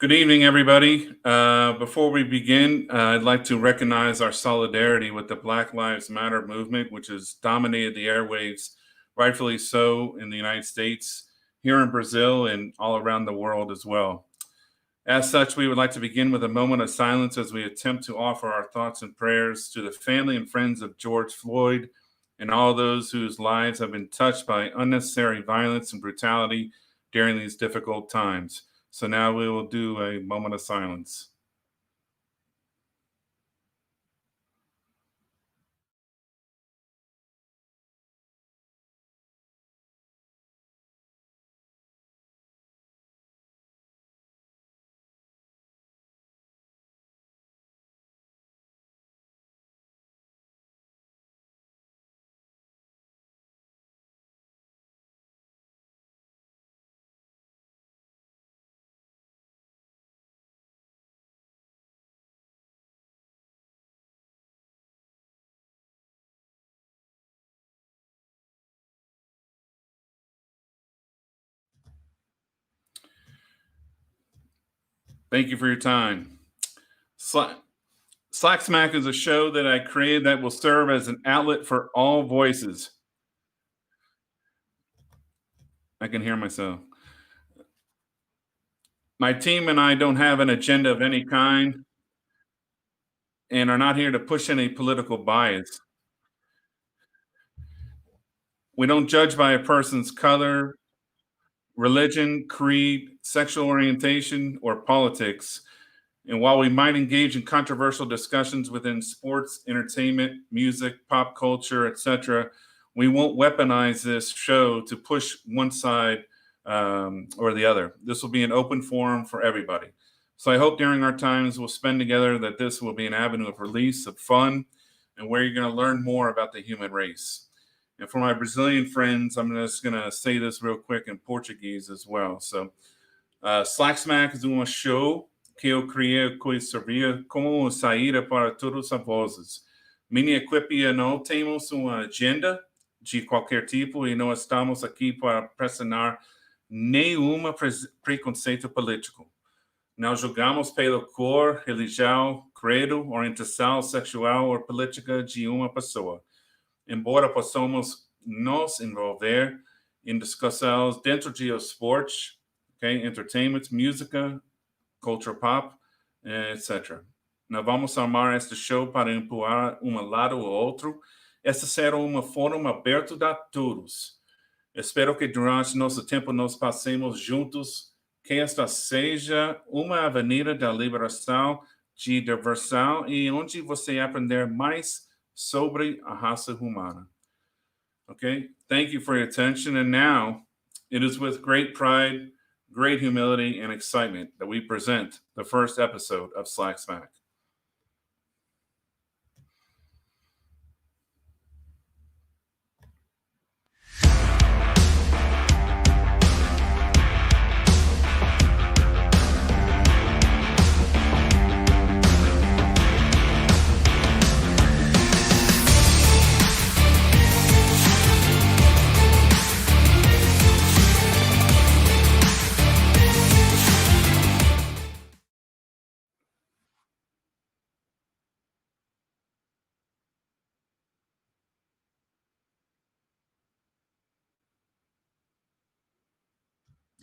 Good evening, everybody. Before we begin, I'd like to recognize our solidarity with the Black Lives Matter movement, which has dominated the airwaves, rightfully so, in the United States, here in Brazil, and all around the world as well. As such, we would like to begin with a moment of silence as we attempt to offer our thoughts and prayers to the family and friends of George Floyd and all those whose lives have been touched by unnecessary violence and brutality during these difficult times. So now we will do a moment of silence. Thank you for your time. Slack Smack is a show that I created that will serve as an outlet for all voices. I can hear myself. My team and I don't have an agenda of any kind and are not here to push any political bias. We don't judge by a person's color, religion, creed, sexual orientation, or politics. And while we might engage in controversial discussions within sports, entertainment, music, pop culture, etc., we won't weaponize this show to push one side or the other. This will be an open forum for everybody. So I hope during our times we'll spend together that this will be an avenue of release, of fun, and where you're going to learn more about the human race. And for my Brazilian friends, I'm just going to say this real quick in Portuguese as well. So, Slack Smack is uma show que eu criei que servia como saída para todas as vozes. Minha equipe não temos uma agenda de qualquer tipo e não estamos aqui para pressionar nenhum preconceito político. Não julgamos pela cor, religião, credo, orientação sexual ou política de uma pessoa. Embora possamos nos envolver em discussões dentro de esportes, okay, entertainment, música, culture pop, etc. Nós vamos armar este show para empurrar um lado ou outro. Este será um fórum aberto a todos. Espero que durante nosso tempo nós passemos juntos, que esta seja uma avenida da liberação, de diversão e onde você aprender mais sobre a raça humana. Okay, thank you for your attention. And now it is with great pride, great humility, and excitement that we present the first episode of Slack Smack.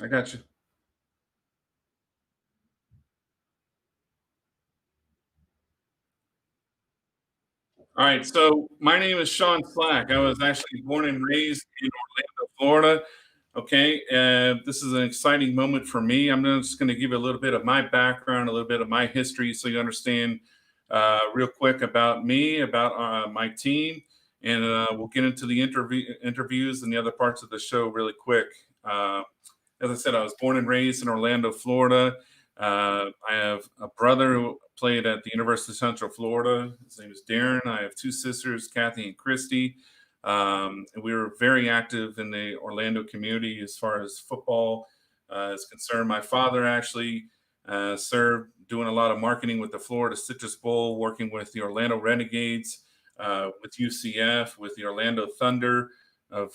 I got you. All right. So my name is Sean Slack. I was actually born and raised in Orlando, Florida. Okay. This is an exciting moment for me. I'm just going to give you a little bit of my background, a little bit of my history so you understand real quick about me, about my team, and we'll get into the interviews and the other parts of the show really quick. As I said, I was born and raised in Orlando, Florida. I have a brother who played at the University of Central Florida. His name is Darren. I have two sisters, Kathy and Christy. And we were very active in the Orlando community as far as football is concerned. My father actually served doing a lot of marketing with the Florida Citrus Bowl, working with the Orlando Renegades, with UCF, with the Orlando Thunder of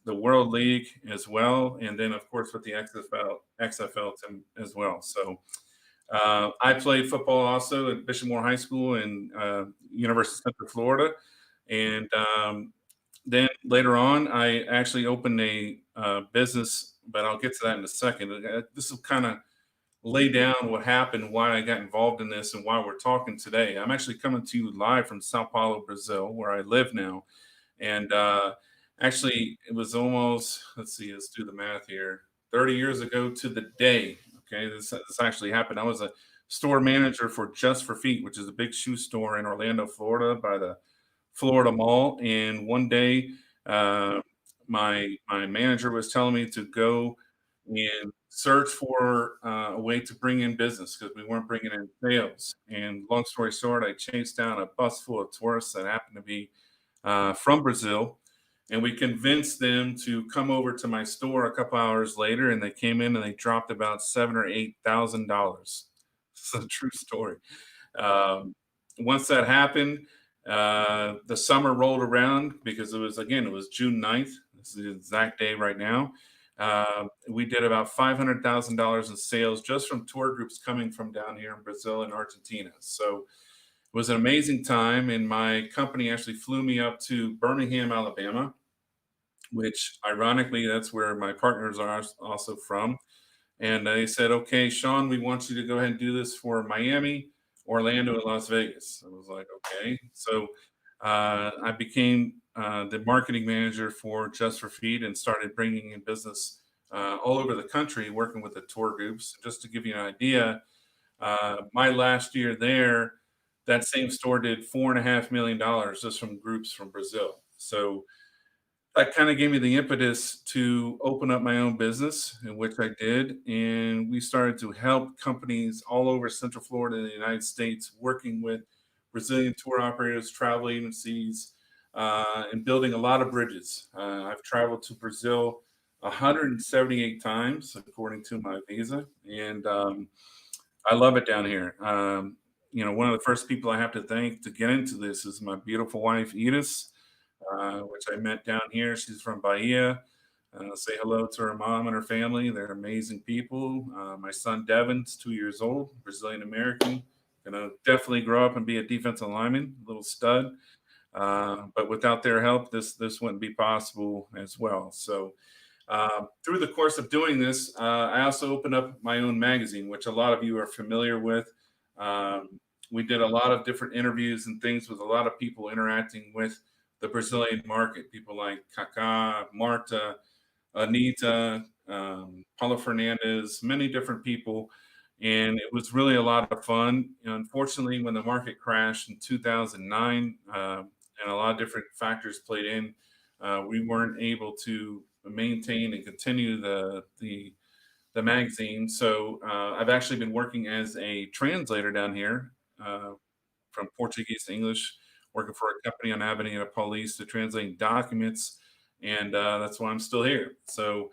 the World League as well, and then of course with the XFL team as well. So I played football also at Bishop Moore High School in University of Central Florida, and then later on, I actually opened a business, but I'll get to that in a second. This will kind of lay down what happened, why I got involved in this, and why we're talking today. I'm actually coming to you live from Sao Paulo, Brazil, where I live now. And actually, it was almost, let's see, let's do the math here, 30 years ago to the day. Okay, this actually happened. I was a store manager for Just for Feet, which is a big shoe store in Orlando, Florida, by the Florida Mall. And one day, uh, my manager was telling me to go and search for a way to bring in business because we weren't bringing in sales. And long story short, I chased down a bus full of tourists that happened to be from Brazil, and we convinced them to come over to my store a couple hours later. And they came in and they dropped about $7 or $8,000. It's a true story. Um, Once that happened, the summer rolled around because it was June 9th. This is the exact day right now. We did about $500,000 in sales just from tour groups coming from down here in Brazil and Argentina. So it was an amazing time. And my company actually flew me up to Birmingham, Alabama, which ironically, that's where my partners are also from. And they said, okay, Sean, we want you to go ahead and do this for Miami, Orlando, and Las Vegas. I was like, okay. So I became the marketing manager for Just for Feet and started bringing in business all over the country, working with the tour groups. Just to give you an idea, my last year there, that same store did $4.5 million just from groups from Brazil. So that kind of gave me the impetus to open up my own business, in which I did. And we started to help companies all over Central Florida in the United States, working with Brazilian tour operators, travel agencies, and building a lot of bridges. I've traveled to Brazil 178 times, according to my visa. And I love it down here. One of the first people I have to thank to get into this is my beautiful wife, Edith, which I met down here. She's from Bahia. Say hello to her mom and her family. They're amazing people. My son Devin's 2 years old, Brazilian American. Gonna definitely grow up and be a defensive lineman, little stud. But without their help, this wouldn't be possible as well. So through the course of doing this, I also opened up my own magazine, which a lot of you are familiar with. We did a lot of different interviews and things with a lot of people interacting with the Brazilian market, people like Kaká, Marta, Anita, Paulo Fernandez, many different people. And it was really a lot of fun. Unfortunately, when the market crashed in 2009, and a lot of different factors played in, we weren't able to maintain and continue the magazine. So I've actually been working as a translator down here from Portuguese to English, working for a company on Avenida Police to translate documents, and that's why I'm still here. So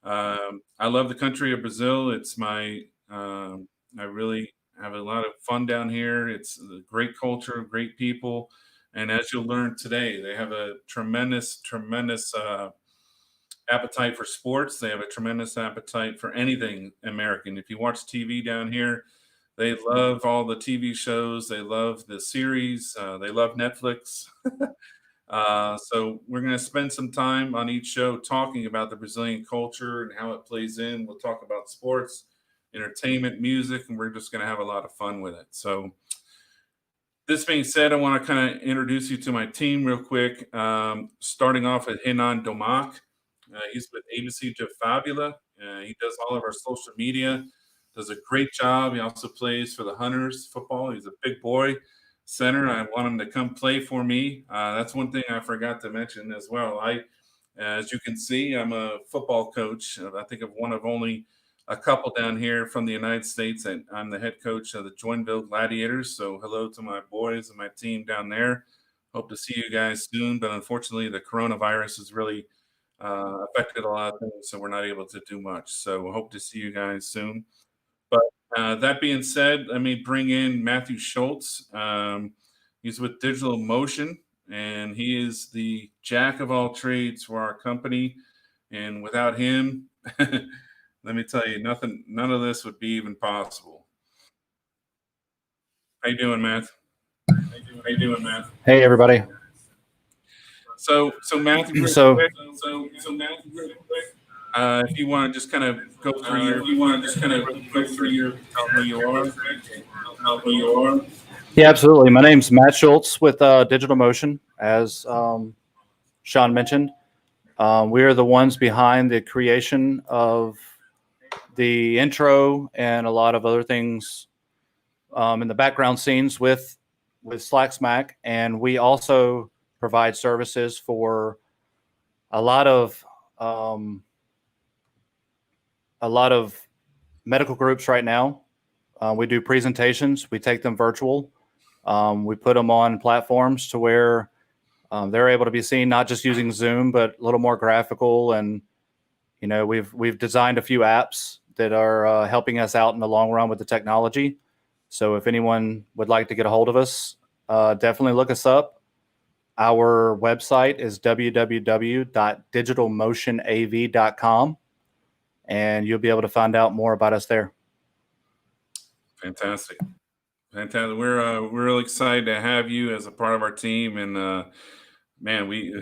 I love the country of Brazil. It's my I really have a lot of fun down here. It's a great culture, great people, and as you'll learn today, they have a tremendous appetite for sports. They have a tremendous appetite for anything American. If you watch TV down here, they love all the TV shows. They love the series. They love Netflix. So we're going to spend some time on each show talking about the Brazilian culture and how it plays in. We'll talk about sports, entertainment, music, and we're just going to have a lot of fun with it. So this being said, I want to kind of introduce you to my team real quick. Starting off with Renan Domac. He's with Agency de Fabula. He does all of our social media, does a great job. He also plays for the Hunters football. He's a big boy center. I want him to come play for me. That's one thing I forgot to mention as well. As you can see, I'm a football coach. I think of one of only a couple down here from the United States. And I'm the head coach of the Joinville Gladiators. So hello to my boys and my team down there. Hope to see you guys soon. But unfortunately, the coronavirus has really affected a lot of things, so we're not able to do much. So hope to see you guys soon. But that being said, let me bring in Matthew Schultz. He's with Digital Motion, and he is the jack of all trades for our company. And without him, let me tell you, none of this would be even possible. How you doing, Matt? How you doing, man? Hey, everybody. So Matthew, real So, quick, if you want to just kind of go through your real quick, tell who you are. Who you are? yeah, absolutely. My name's Matt Schultz with Digital Motion, as Sean mentioned. We are the ones behind the creation of the intro and a lot of other things in the background scenes with Slack Smack, and we also provide services for a lot of um, a lot of medical groups right now. We do presentations. We take them virtual. We put them on platforms to where they're able to be seen, not just using Zoom, but a little more graphical. And we've designed a few apps that are helping us out in the long run with the technology. So if anyone would like to get a hold of us, definitely look us up. Our website is www.digitalmotionav.com, and you'll be able to find out more about us there. Fantastic. We're really excited to have you as a part of our team, and man, we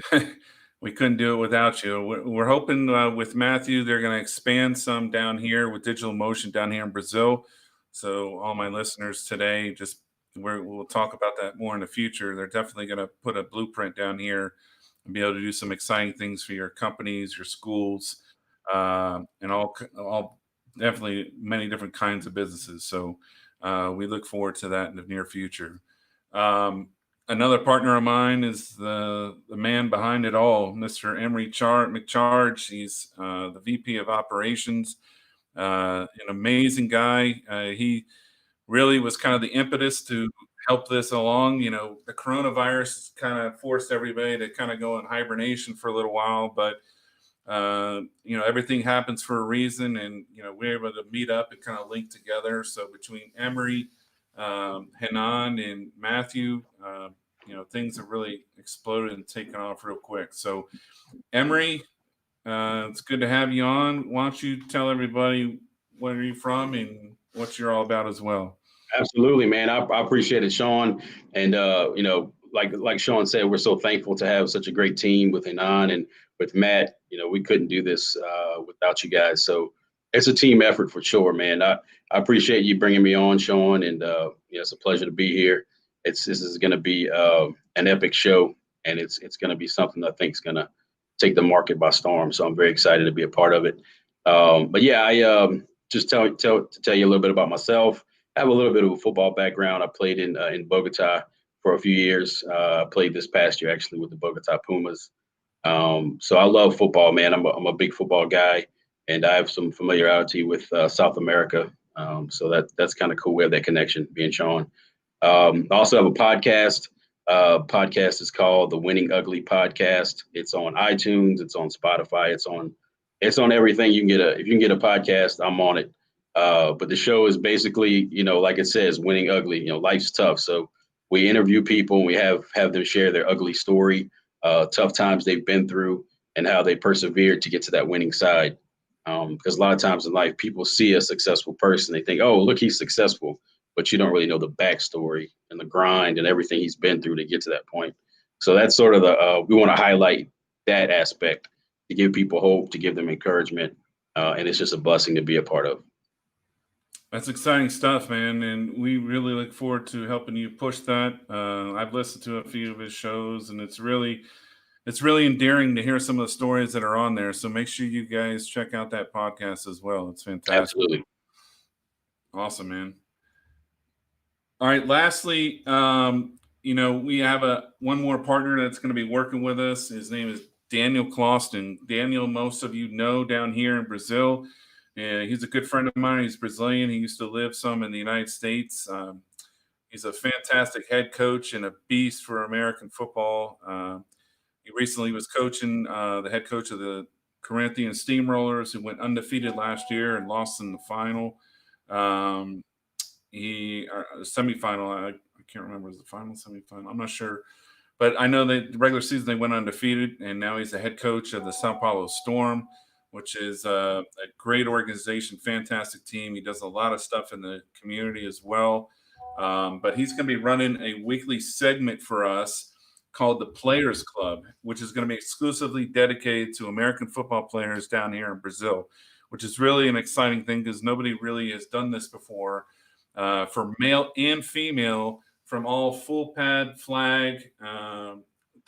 we couldn't do it without you. We're hoping with Matthew, they're going to expand some down here with Digital Motion down here in Brazil. So all my listeners today, we'll talk about that more in the future. They're definitely going to put a blueprint down here and be able to do some exciting things for your companies, your schools, and all definitely many different kinds of businesses. So we look forward to that in the near future. Another partner of mine is the man behind it all, Mr. Emery McCharge. He's the VP of Operations, an amazing guy. He really was kind of the impetus to help this along. The coronavirus kind of forced everybody to kind of go in hibernation for a little while, but everything happens for a reason, and we're able to meet up and kind of link together. So between Emery, Hanan, and Matthew, things have really exploded and taken off real quick. So Emery, it's good to have you on. Why don't you tell everybody where you're from and what you're all about as well? Absolutely, man. I appreciate it, Sean. And like Sean said, we're so thankful to have such a great team with Hanan and with Matt. We couldn't do this without you guys. So it's a team effort for sure, man. I appreciate you bringing me on, Sean, and it's a pleasure to be here. This is going to be an epic show, and it's going to be something I think is going to take the market by storm. So I'm very excited to be a part of it. But yeah, I just tell you a little bit about myself. I have a little bit of a football background. I played in Bogota for a few years. I played this past year actually with the Bogota Pumas. So I love football, man. I'm a big football guy, and I have some familiarity with South America. So that's kind of cool. We have that connection, being Sean. I also have a podcast. Podcast is called the Winning Ugly Podcast. It's on iTunes. It's on Spotify. It's on everything. If you can get a podcast, I'm on it. But the show is basically, like it says, winning ugly. Life's tough. So we interview people and we have them share their ugly story, tough times they've been through, and how they persevered to get to that winning side. Because a lot of times in life, people see a successful person. They think, oh, look, he's successful. But you don't really know the backstory and the grind and everything he's been through to get to that point. So that's sort of we want to highlight that aspect to give people hope, to give them encouragement. And it's just a blessing to be a part of. That's exciting stuff, man, and we really look forward to helping you push that. I've listened to a few of his shows, and it's really endearing to hear some of the stories that are on there. So make sure you guys check out that podcast as well. It's fantastic. Absolutely. Awesome, man. All right. Lastly, we have one more partner that's going to be working with us. His name is Daniel Clauston. Daniel, most of you know down here in Brazil. He's a good friend of mine. He's Brazilian. He used to live some in the United States. He's a fantastic head coach and a beast for American football. He recently was coaching the head coach of the Corinthians Steamrollers, who went undefeated last year and lost in the final. Semifinal. I can't remember, was the final, semifinal? I'm not sure. But I know that the regular season they went undefeated, and now he's the head coach of the Sao Paulo Storm, which is a great organization, fantastic team. He does a lot of stuff in the community as well. But he's going to be running a weekly segment for us called the Players Club, which is going to be exclusively dedicated to American football players down here in Brazil, which is really an exciting thing because nobody really has done this before for male and female from all full pad flag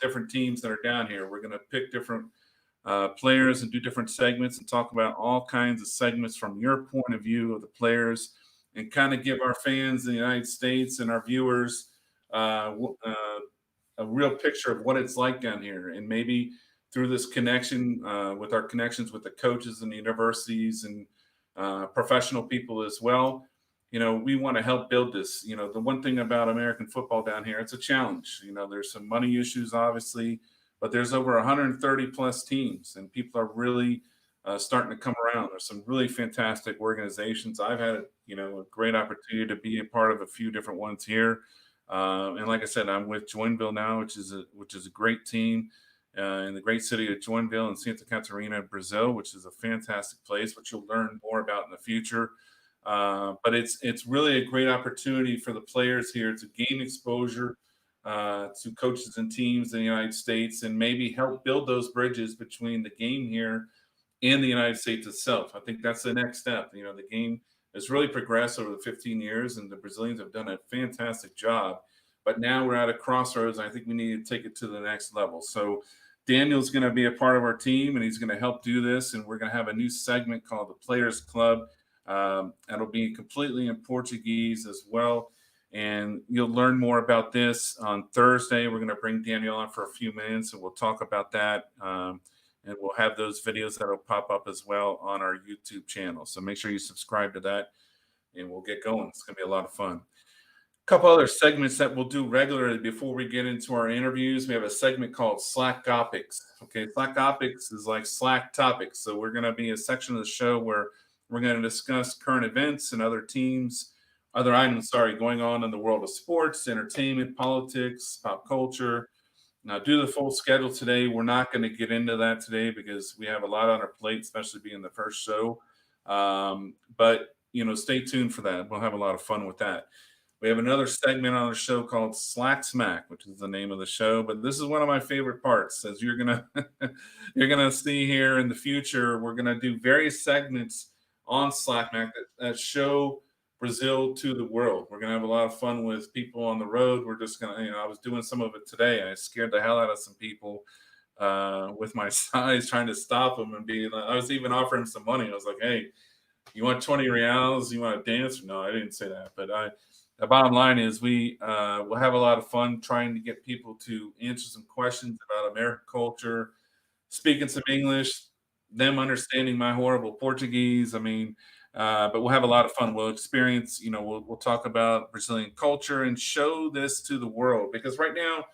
different teams that are down here. We're going to pick different players and do different segments and talk about all kinds of segments from your point of view of the players and kind of give our fans in the United States and our viewers a real picture of what it's like down here. And maybe through this connection with our connections with the coaches and the universities and professional people as well, we want to help build this. The one thing about American football down here, it's a challenge. There's some money issues, obviously, but there's over 130 plus teams, and people are really starting to come around. There's some really fantastic organizations. I've had, a great opportunity to be a part of a few different ones here. And like I said, I'm with Joinville now, which is a great team in the great city of Joinville in Santa Catarina, Brazil, which is a fantastic place, which you'll learn more about in the future. But it's really a great opportunity for the players here to gain exposure to coaches and teams in the United States and maybe help build those bridges between the game here and the United States itself. I think that's the next step. The game has really progressed over the 15 years, and the Brazilians have done a fantastic job. But now we're at a crossroads, and I think we need to take it to the next level. So Daniel's going to be a part of our team, and he's going to help do this. And we're going to have a new segment called the Players Club. That'll be completely in Portuguese as well. And you'll learn more about this on Thursday. We're going to bring Daniel on for a few minutes, and we'll talk about that. And we'll have those videos that'll pop up as well on our YouTube channel. So make sure you subscribe to that, and we'll get going. It's going to be a lot of fun. A couple other segments that we'll do regularly before we get into our interviews. We have a segment called Slack Topics. Okay, Slack Topics is like Slack topics. So we're going to be a section of the show where we're going to discuss current events and other items, going on in the world of sports, entertainment, politics, pop culture. Now, due to the full schedule today, we're not going to get into that today because we have a lot on our plate, especially being the first show. But stay tuned for that. We'll have a lot of fun with that. We have another segment on the show called Slack Smack, which is the name of the show. But this is one of my favorite parts, as you're gonna see here in the future. We're gonna do various segments on Slack Smack that show Brazil to the world. We're going to have a lot of fun with people on the road. We're just going to, I was doing some of it today. I scared the hell out of some people with my size, trying to stop them and I was even offering some money. I was like, hey, you want 20 reals? You want to dance? No, I didn't say that. But the bottom line is we will have a lot of fun trying to get people to answer some questions about American culture, speaking some English, them understanding my horrible Portuguese. But we'll have a lot of fun. We'll experience, we'll talk about Brazilian culture and show this to the world. Because right now,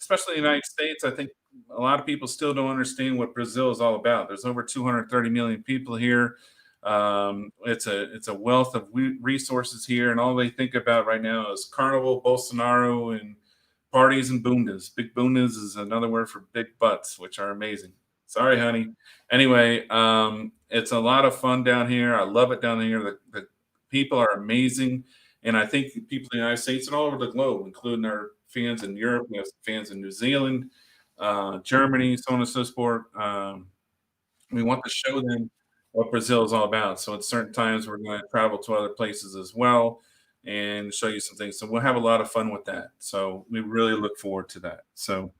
especially in the United States, I think a lot of people still don't understand what Brazil is all about. There's over 230 million people here. It's a wealth of resources here, and all they think about right now is Carnival, Bolsonaro, and parties and bundas. Big bundas is another word for big butts, which are amazing. Sorry, honey. Anyway, it's a lot of fun down here. I love it down here. The people are amazing. And I think people in the United States and all over the globe, including our fans in Europe, we have fans in New Zealand, Germany, so on and so forth. We want to show them what Brazil is all about. So at certain times, we're going to travel to other places as well and show you some things. So we'll have a lot of fun with that. So we really look forward to that. So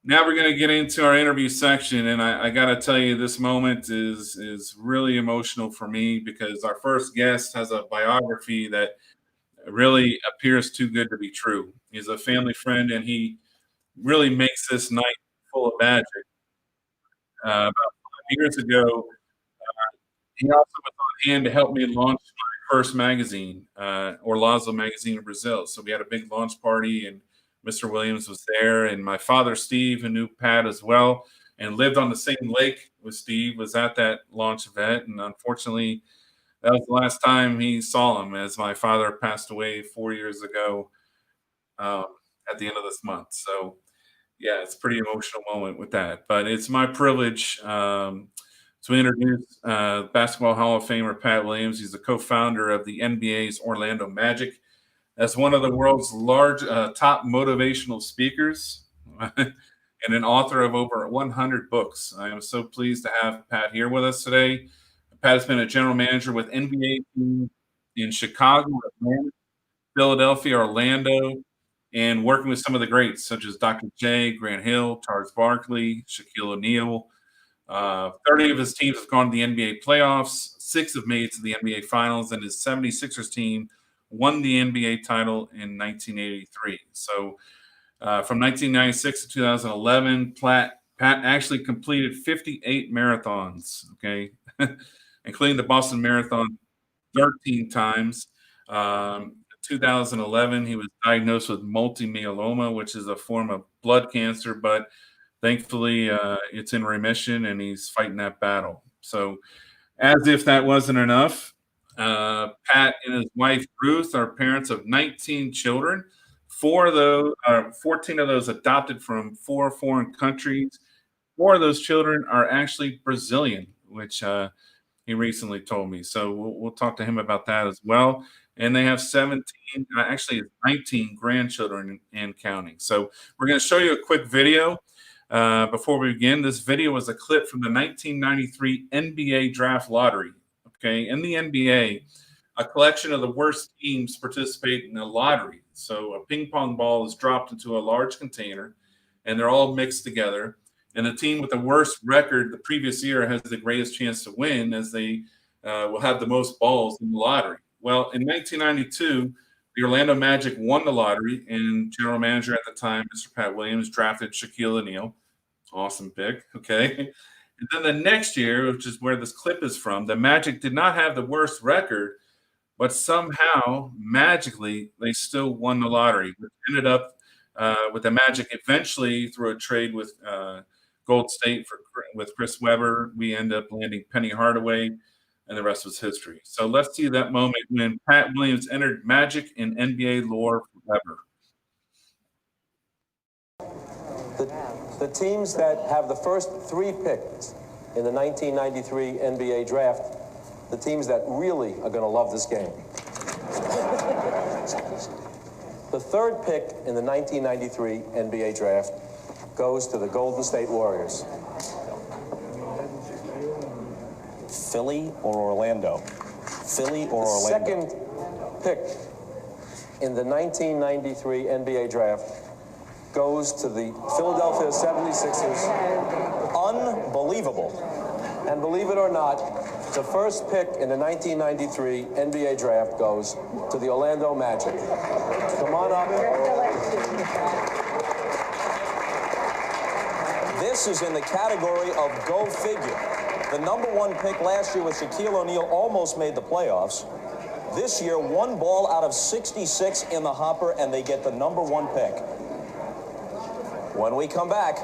now we're going to get into our interview section, and I got to tell you, this moment is really emotional for me because our first guest has a biography that really appears too good to be true. He's a family friend, and he really makes this night full of magic. About 5 years ago, he also was on hand to help me launch my first magazine, Orlazo magazine in Brazil. So we had a big launch party, and Mr. Williams was there, and my father, Steve, who knew Pat as well and lived on the same lake with Steve, was at that launch event. And unfortunately, that was the last time he saw him as my father passed away 4 years ago. at the end of this month. So yeah, it's a pretty emotional moment with that. But it's my privilege to introduce Basketball Hall of Famer Pat Williams. He's the co-founder of the NBA's Orlando Magic, as one of the world's top motivational speakers and an author of over 100 books. I am so pleased to have Pat here with us today. Pat has been a general manager with NBA teams in Chicago, Atlanta, Philadelphia, Orlando, and working with some of the greats such as Dr. J, Grant Hill, Charles Barkley, Shaquille O'Neal. 30 of his teams have gone to the NBA playoffs. 6 have made it to the NBA Finals, and his 76ers team won the NBA title in 1983. So from 1996 to 2011, Pat actually completed 58 marathons, okay, including the Boston Marathon 13 times. 2011, he was diagnosed with multimyeloma, which is a form of blood cancer, but thankfully it's in remission and he's fighting that battle. So as if that wasn't enough, Pat and his wife Ruth are parents of 19 children. 14 of those adopted from 4 foreign countries. 4 of those children are actually Brazilian, which he recently told me. So we'll talk to him about that as well. And they have 19 grandchildren and counting. So we're going to show you a quick video before we begin. This video was a clip from the 1993 NBA Draft Lottery. Okay, in the NBA, a collection of the worst teams participate in a lottery. So a ping pong ball is dropped into a large container, and they're all mixed together. And the team with the worst record the previous year has the greatest chance to win, as they will have the most balls in the lottery. Well, in 1992, the Orlando Magic won the lottery, and general manager at the time, Mr. Pat Williams, drafted Shaquille O'Neal. Awesome pick, okay? And then the next year, which is where this clip is from, the Magic did not have the worst record, but somehow, magically, they still won the lottery, which ended up with the Magic eventually, through a trade with Gold State with Chris Webber, we end up landing Penny Hardaway, and the rest was history. So let's see that moment when Pat Williams entered Magic and NBA lore forever. The teams that have the first 3 picks in the 1993 NBA draft, the teams that really are going to love this game. The 3rd pick in the 1993 NBA draft goes to the Golden State Warriors. Philly or Orlando? Philly or Orlando? The 2nd pick in the 1993 NBA draft goes to the Philadelphia 76ers. Unbelievable. And believe it or not, the first pick in the 1993 NBA draft goes to the Orlando Magic. Come on up. This is in the category of go figure. The number 1 pick last year with Shaquille O'Neal almost made the playoffs. This year, 1 ball out of 66 in the hopper, and they get the number 1 pick. When we come back,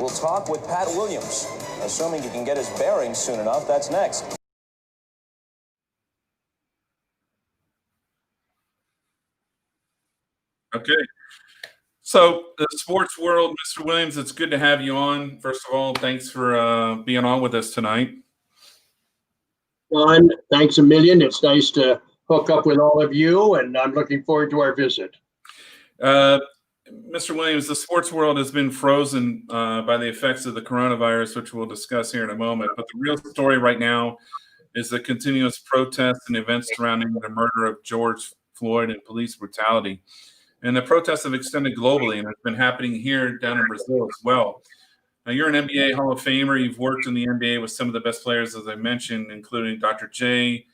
we'll talk with Pat Williams. Assuming he can get his bearings soon enough, that's next. Okay. So the sports world, Mr. Williams, it's good to have you on. First of all, thanks for being on with us tonight. John, thanks a million. It's nice to hook up with all of you, and I'm looking forward to our visit. Mr. Williams, the sports world has been frozen by the effects of the coronavirus, which we'll discuss here in a moment. But the real story right now is the continuous protests and events surrounding the murder of George Floyd and police brutality. And the protests have extended globally, and it's been happening here down in Brazil as well. Now, you're an NBA Hall of Famer. You've worked in the NBA with some of the best players, as I mentioned, including Dr. J,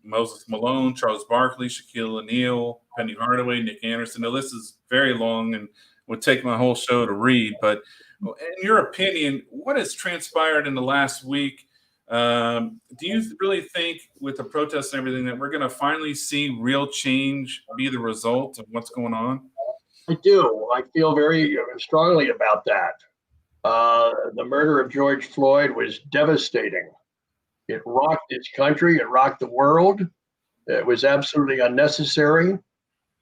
Moses Malone, Charles Barkley, Shaquille O'Neal, Penny Hardaway, Nick Anderson. The list is very long and would take my whole show to read. But in your opinion, what has transpired in the last week? Do you really think with the protests and everything that we're going to finally see real change be the result of what's going on? I do. I feel very strongly about that. The murder of George Floyd was devastating. It rocked this country. It rocked the world. It was absolutely unnecessary.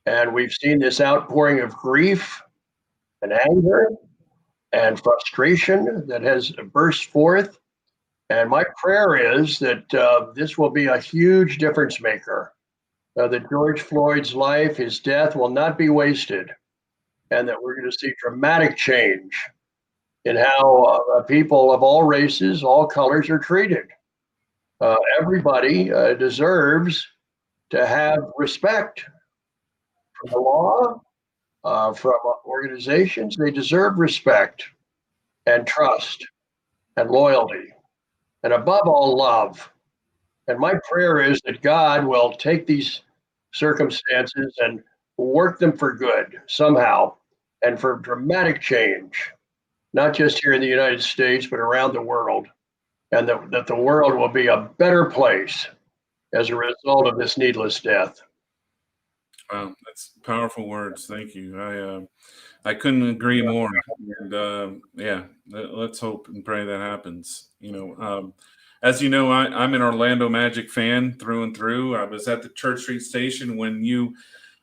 And we've seen this outpouring of grief and anger and frustration that has burst forth. And my prayer is that this will be a huge difference maker, that George Floyd's life, his death, will not be wasted, and that we're going to see dramatic change in how people of all races, all colors are treated. Everybody deserves to have respect from the law, from organizations. They deserve respect and trust and loyalty, and above all, love. And my prayer is that God will take these circumstances and work them for good somehow and for dramatic change, not just here in the United States, but around the world, and that the world will be a better place as a result of this needless death. Wow, that's powerful words. Thank you. I couldn't agree more. And yeah, let's hope and pray that happens. As you know, I'm an Orlando Magic fan through and through. I was at the Church Street station when you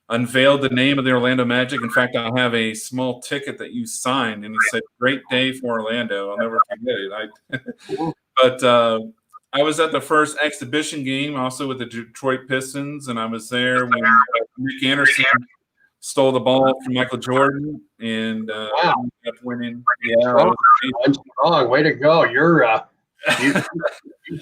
unveiled the name of the Orlando Magic. In fact, I have a small ticket that you signed, and you said, "Great day for Orlando." I'll never forget it. But I was at the first exhibition game, also with the Detroit Pistons, and I was there when Nick Anderson stole the ball from Michael Jordan, and Wow. ended up winning. Yeah, Strong. Way to go. You've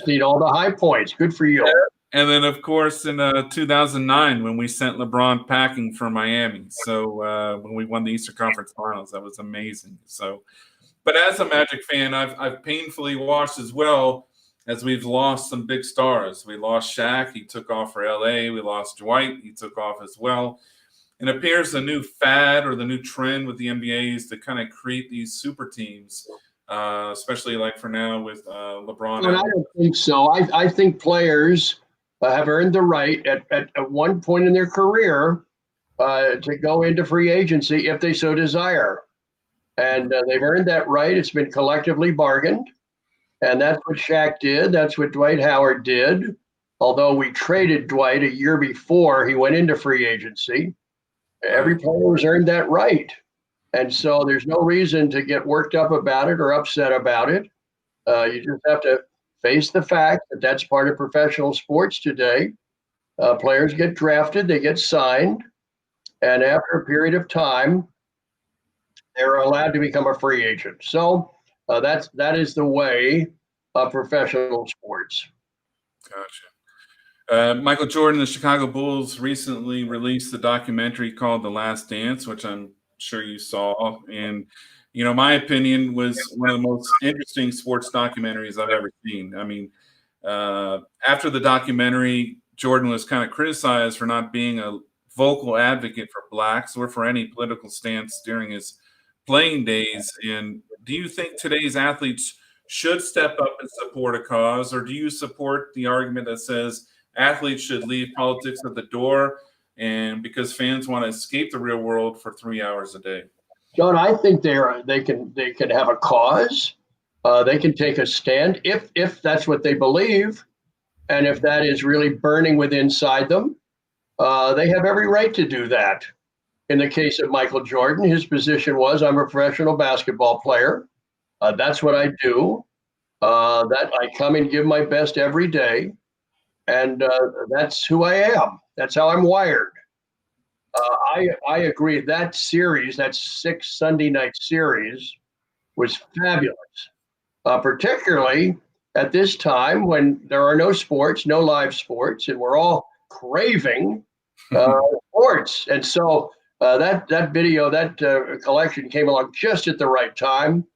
seen all the high points. Good for you. and then, of course, in 2009, when we sent LeBron packing for Miami. So when we won the Eastern Conference Finals, that was amazing. So, but as a Magic fan, I've painfully watched as well as we've lost some big stars. We lost Shaq. He took off for LA. We lost Dwight. He took off as well. It appears the new fad or the new trend with the NBA is to kind of create these super teams, especially like for now with LeBron. But I don't think so. I think players have earned the right at one point in their career to go into free agency if they so desire. And they've earned that right. It's been collectively bargained. And that's what Shaq did. That's what Dwight Howard did. Although we traded Dwight a year before he went into free agency, every player has earned that right. And so there's no reason to get worked up about it or upset about it. You just have to face the fact that that's part of professional sports today. Players get drafted, they get signed, and after a period of time, they're allowed to become a free agent. So that is the way of professional sports. Gotcha. Michael Jordan, the Chicago Bulls recently released a documentary called The Last Dance, which I'm sure you saw. And, my opinion was one of the most interesting sports documentaries I've ever seen. I mean, after the documentary, Jordan was kind of criticized for not being a vocal advocate for blacks or for any political stance during his playing days. And do you think today's athletes should step up and support a cause, or do you support the argument that says athletes should leave politics at the door and because fans want to escape the real world for 3 hours a day? John, I think they can have a cause. They can take a stand if that's what they believe, and if that is really burning within inside them. They have every right to do that. In the case of Michael Jordan, his position was, I'm a professional basketball player. That's what I do. That I come and give my best every day. And that's who I am. That's how I'm wired. I agree. That series, that 6 Sunday night series, was fabulous, particularly at this time when there are no sports, no live sports, and we're all craving sports. And so that video, that collection came along just at the right time.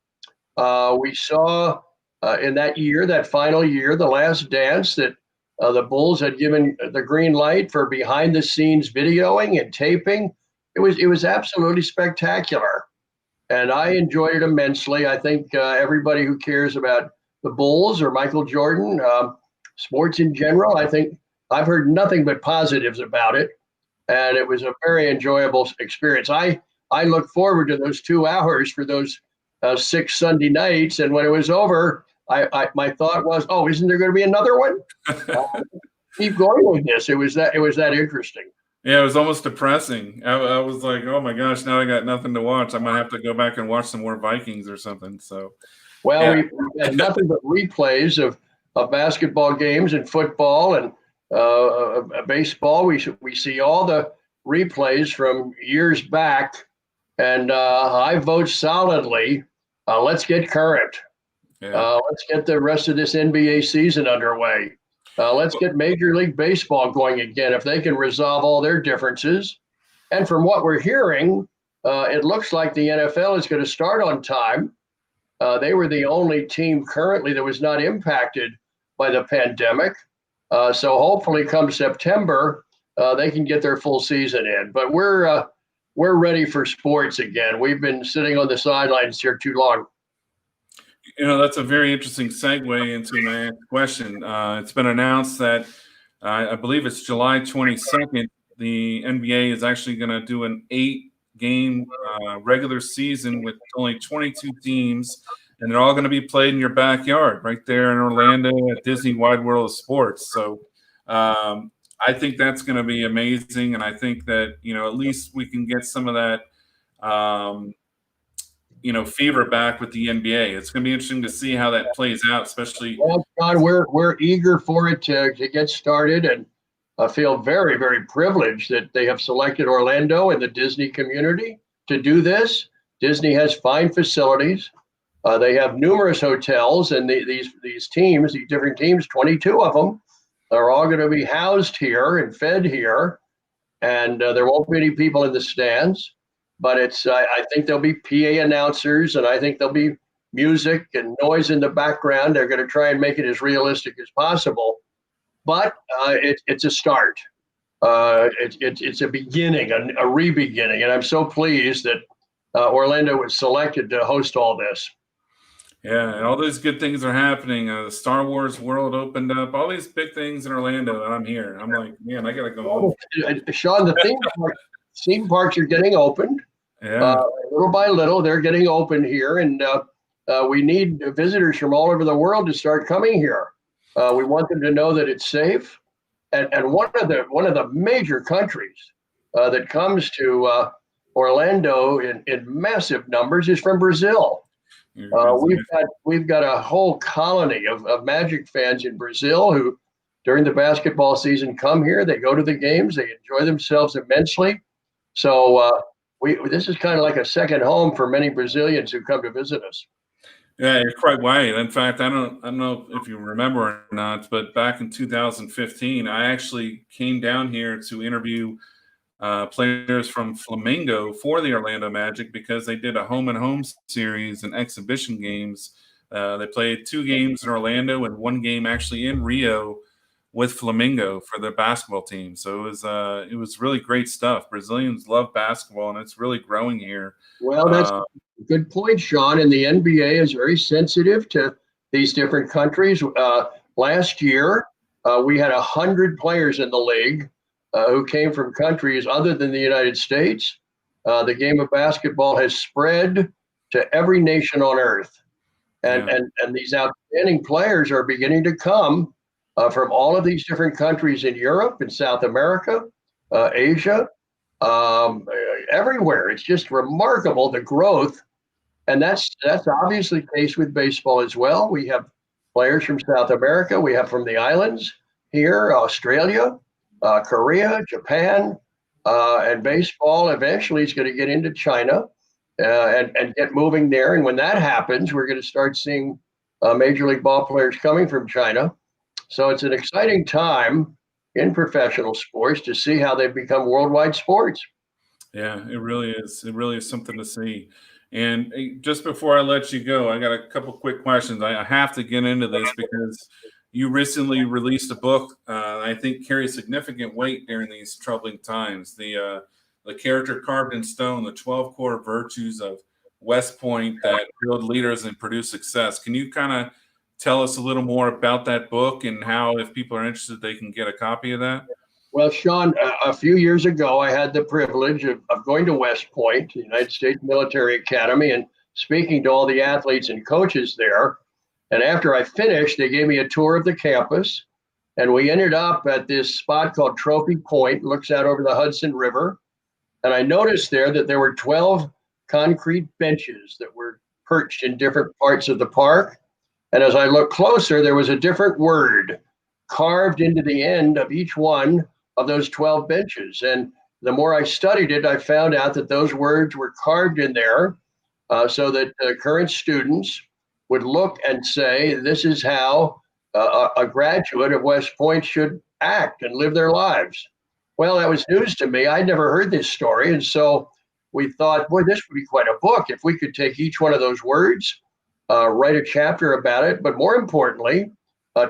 We saw in that year, that final year, The Last Dance, that the Bulls had given the green light for behind the scenes videoing and taping. It was absolutely spectacular. And I enjoyed it immensely. I think everybody who cares about the Bulls or Michael Jordan, sports in general, I think I've heard nothing but positives about it. And it was a very enjoyable experience. I look forward to those 2 hours for those 6 Sunday nights. And when it was over, my thought was, isn't there going to be another one? Keep going with this. It was that interesting. Yeah, it was almost depressing. I was like, oh my gosh, now I got nothing to watch. I might have to go back and watch some more Vikings or something. So, Well, yeah, we've had nothing but replays of basketball games and football and baseball. We see all the replays from years back, and I vote solidly. Let's get current. yeah. Let's get the rest of this NBA season underway. Let's get Major League Baseball going again if they can resolve all their differences. And from what we're hearing, it looks like the NFL is going to start on time. They were the only team currently that was not impacted by the pandemic. So hopefully, come September, they can get their full season in. But we're ready for sports again. We've been sitting on the sidelines here too long. That's a very interesting segue into my next question. It's been announced that I believe it's July 22nd. The NBA is actually going to do an 8-game regular season with only 22 teams, and they're all going to be played in your backyard right there in Orlando at Disney Wide World of Sports. So I think that's going to be amazing, and I think that at least we can get some of that. Fever back with the NBA. It's going to be interesting to see how that plays out, especially. Well, John, we're eager for it to get started, and I feel very, very privileged that they have selected Orlando and the Disney community to do this. Disney has fine facilities. They have numerous hotels, and these teams, these different teams, 22 of them, are all going to be housed here and fed here, and there won't be any people in the stands. But I think there'll be PA announcers, and I think there'll be music and noise in the background. They're going to try and make it as realistic as possible. But it's a start. It's a beginning, a re-beginning, and I'm so pleased that Orlando was selected to host all this. Yeah, and all those good things are happening. The Star Wars world opened up. All these big things in Orlando, and I'm here. I'm like, man, I gotta go home. Sean, the theme parks are getting opened. Yeah. Little by little, they're getting open here, and we need visitors from all over the world to start coming here. We want them to know that it's safe. And one of the major countries that comes to Orlando in massive numbers is from Brazil. We've got a whole colony of Magic fans in Brazil who, during the basketball season, come here. They go to the games. They enjoy themselves immensely. So this is kind of like a second home for many Brazilians who come to visit us. Yeah, you're quite right. In fact, I don't know if you remember or not, but back in 2015, I actually came down here to interview players from Flamengo for the Orlando Magic because they did a home and home series and exhibition games. They played 2 games in Orlando and 1 game actually in Rio with Flamengo for their basketball team. So it was really great stuff. Brazilians love basketball, and it's really growing here. Well, that's a good point, Sean. And the NBA is very sensitive to these different countries. Last year, we had 100 players in the league who came from countries other than the United States. The game of basketball has spread to every nation on earth. And these outstanding players are beginning to come from all of these different countries in Europe and South America, Asia, everywhere. It's just remarkable, the growth. And that's obviously the case with baseball as well. We have players from South America. We have from the islands here, Australia, Korea, Japan, and baseball eventually is going to get into China and get moving there. And when that happens, we're going to start seeing Major League ball players coming from China. So it's an exciting time in professional sports to see how they've become worldwide sports. Yeah, it really is. It really is something to see. And just before I let you go, I got a couple quick questions. I have to get into this because you recently released a book I think carries significant weight during these troubling times. The character carved in stone, the 12 core virtues of West Point that build leaders and produce success. Can you kind of tell us a little more about that book and how, if people are interested, they can get a copy of that? Well, Sean, a few years ago, I had the privilege of going to West Point, the United States Military Academy, and speaking to all the athletes and coaches there. And after I finished, they gave me a tour of the campus. And we ended up at this spot called Trophy Point, looks out over the Hudson River. And I noticed there that there were 12 concrete benches that were perched in different parts of the park. And as I looked closer, there was a different word carved into the end of each one of those 12 benches. And the more I studied it, I found out that those words were carved in there so that current students would look and say, this is how a graduate of West Point should act and live their lives. Well, that was news to me. I'd never heard this story. And so we thought, boy, this would be quite a book if we could take each one of those words, write a chapter about it, but more importantly,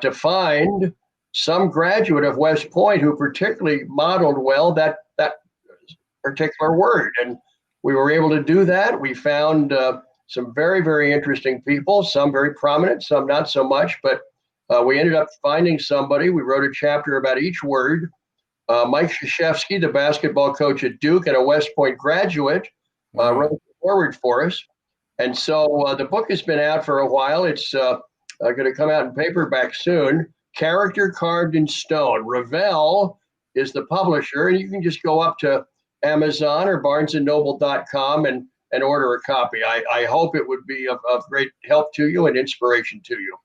to find some graduate of West Point who particularly modeled well that particular word. And we were able to do that. We found some very, very interesting people, some very prominent, some not so much, but we ended up finding somebody. We wrote a chapter about each word. Mike Krzyzewski, the basketball coach at Duke and a West Point graduate, wrote the forward for us. And so the book has been out for a while. It's going to come out in paperback soon. Character Carved in Stone. Revell is the publisher, and you can just go up to Amazon or barnesandnoble.com and order a copy. I hope it would be of great help to you and inspiration to you.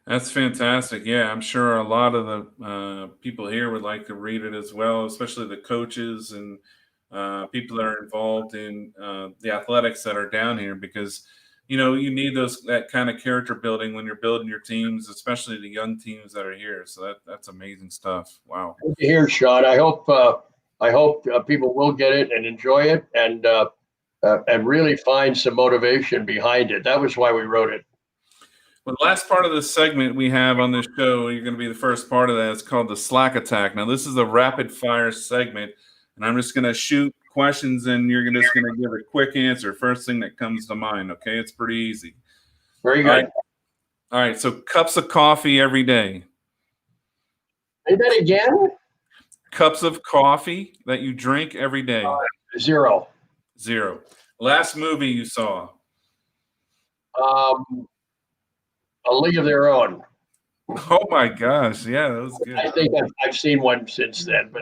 That's fantastic. Yeah, I'm sure a lot of the people here would like to read it as well, especially the coaches and people that are involved in the athletics that are down here, because you need that kind of character building when you're building your teams, especially the young teams that are here. So that's amazing stuff. Wow. Good to hear, Sean. I hope people will get it and enjoy it and really find some motivation behind it. That was why we wrote it. Well, the last part of this segment we have on this show, you're going to be the first part of that. It's called the Slack Attack. Now, this is a rapid fire segment, and I'm just going to shoot questions, and you're just going to give a quick answer. First thing that comes to mind, okay? It's pretty easy. Very good. All right, so cups of coffee every day. Say that again? Cups of coffee that you drink every day. Zero. Last movie you saw. A League of Their Own. Oh my gosh, yeah, that was good. I think I've seen one since then, but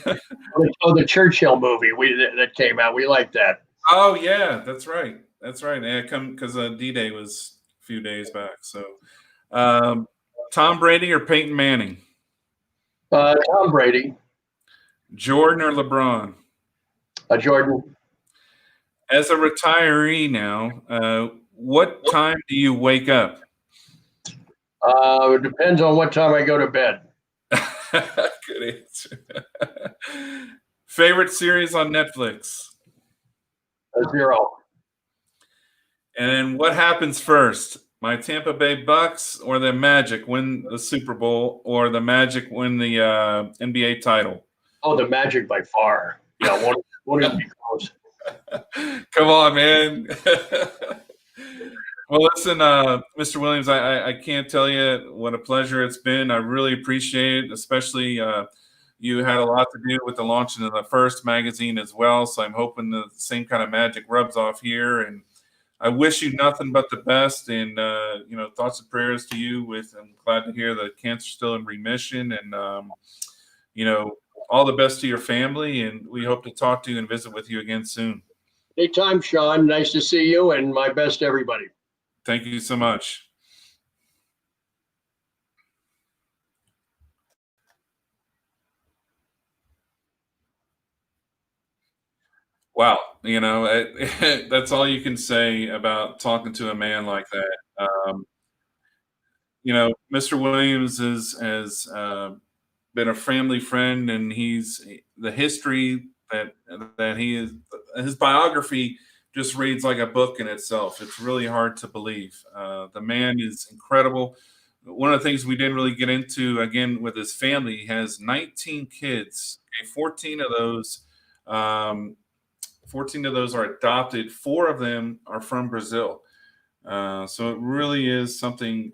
the Churchill movie that came out, we liked that. Oh yeah, that's right. Yeah, because D-Day was a few days back. So, Tom Brady or Peyton Manning? Tom Brady. Jordan or LeBron? Jordan. As a retiree now, what time do you wake up? It depends on what time I go to bed. Good answer. Favorite series on Netflix? Zero. And what happens first? My Tampa Bay Bucks or the Magic win the Super Bowl, or the Magic win the NBA title? Oh, the Magic by far. Yeah, won't even be close. Come on, man. Well, listen, Mr. Williams, I can't tell you what a pleasure it's been. I really appreciate it, especially you had a lot to do with the launching of the first magazine as well. So I'm hoping the same kind of magic rubs off here. And I wish you nothing but the best, and thoughts and prayers to you. I'm glad to hear that cancer's still in remission, and all the best to your family. And we hope to talk to you and visit with you again soon. Anytime, Sean. Nice to see you, and my best to everybody. Thank you so much. Wow, that's all you can say about talking to a man like that. Mr. Williams has been a family friend, and he's the history that he is. His biography just reads like a book in itself. It's really hard to believe. The man is incredible. One of the things we didn't really get into, again, with his family, he has 19 kids. Okay, 14 of those are adopted. 4 of them are from Brazil. So it really is something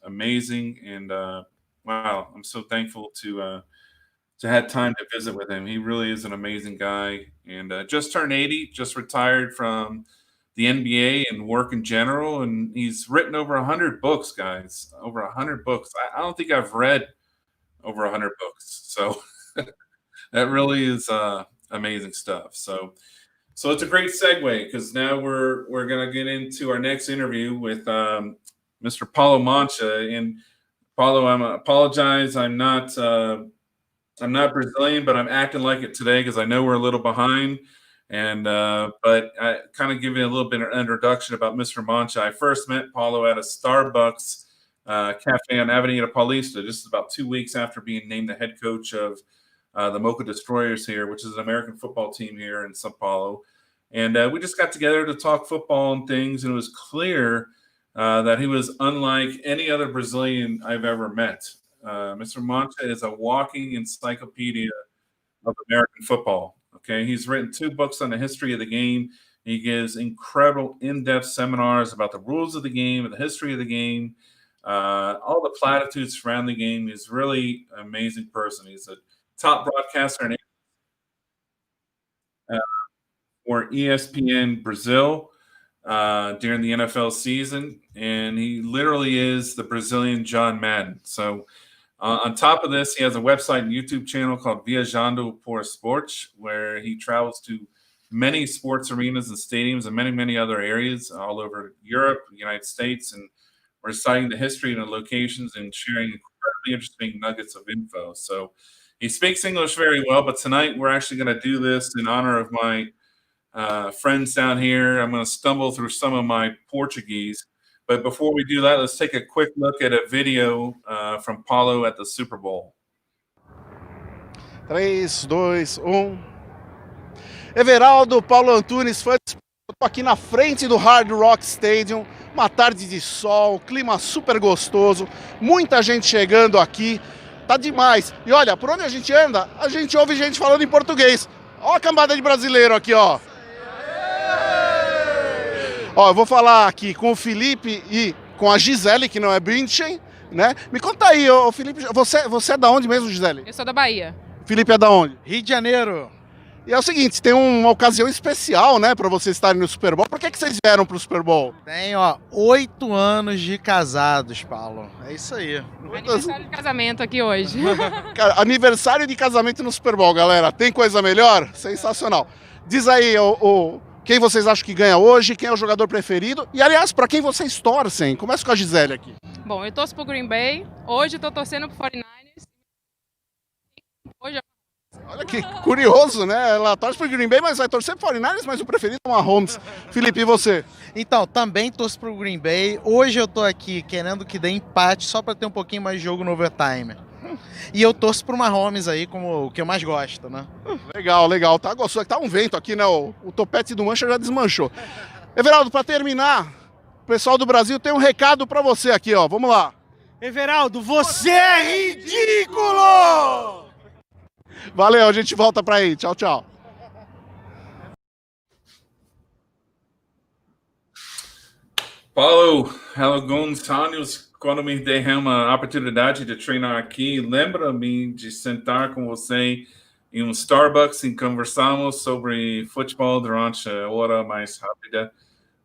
amazing. And wow, I'm so thankful to have time to visit with him. He really is an amazing guy, and just turned 80, just retired from the NBA and work in general. And he's written over 100 books, guys. Over 100 books. I don't think I've read over 100 books. So that really is amazing stuff. So it's a great segue because now we're gonna get into our next interview with Mr. Paulo Mancha. And Paulo, I apologize. I'm not Brazilian, but I'm acting like it today because I know we're a little behind. And but I kind of give you a little bit of introduction about Mr. Mancha. I first met Paulo at a Starbucks cafe on Avenida Paulista, just about 2 weeks after being named the head coach of the Mocha Destroyers here, which is an American football team here in Sao Paulo. And we just got together to talk football and things, and it was clear that he was unlike any other Brazilian I've ever met. Mr. Mancha is a walking encyclopedia of American football. Okay, he's written 2 books on the history of the game. He gives incredible in-depth seminars about the rules of the game and the history of the game, all the platitudes surrounding the game. He's really an amazing person. He's a top broadcaster for ESPN Brazil during the NFL season, and he literally is the Brazilian John Madden. So on top of this, he has a website and YouTube channel called Viajando por Esporte, where he travels to many sports arenas and stadiums and many, many other areas all over Europe, the United States, and reciting the history and the locations and sharing incredibly interesting nuggets of info. So he speaks English very well, but tonight we're actually going to do this in honor of my friends down here. I'm going to stumble through some of my Portuguese. But before we do that, let's take a quick look at a video from Paulo at the Super Bowl. 3, 2, 1. Everaldo, Paulo Antunes, fãs, estou aqui na frente do Hard Rock Stadium, uma tarde de sol, clima super gostoso, muita gente chegando aqui, tá demais. E olha, por onde a gente anda, a gente ouve gente falando em português. Olha a cambada de brasileiro aqui, ó. Ó, eu vou falar aqui com o Felipe e com a Gisele, que não é Bündchen, né? Me conta aí, ô Felipe, você é da onde mesmo, Gisele? Eu sou da Bahia. Felipe é da onde? Rio de Janeiro. E é o seguinte, tem uma ocasião especial, né, para vocês estarem no Super Bowl. Por que vocês vieram pro Super Bowl? Tem, ó, 8 anos de casados, Paulo. É isso aí. Aniversário de casamento aqui hoje. Cara, aniversário de casamento no Super Bowl, galera. Tem coisa melhor? Sensacional. Diz aí, quem vocês acham que ganha hoje, quem é o jogador preferido e, aliás, para quem vocês torcem? Começa com a Gisele aqui. Bom, eu torço pro Green Bay. Hoje eu tô torcendo pro 49ers. Hoje Olha que curioso, né? Ela torce pro Green Bay, mas vai torcer pro 49ers, mas o preferido é o Mahomes. Felipe, e você? Então, também torço pro Green Bay. Hoje eu tô aqui querendo que dê empate só para ter um pouquinho mais de jogo no overtime. E eu torço pro Mahomes aí como o que eu mais gosto, né? Legal, legal. Tá gostoso. Tá um vento aqui, né? O topete do Mancha já desmanchou. Everaldo, para terminar, o pessoal do Brasil tem um recado para você aqui, ó. Vamos lá. Everaldo, você é ridículo! Valeu, a gente volta para aí. Tchau, tchau. Paulo, há alguns anos, quando me dei uma oportunidade de treinar aqui, lembra-me de sentar com você em um Starbucks e conversamos sobre futebol durante a hora mais rápida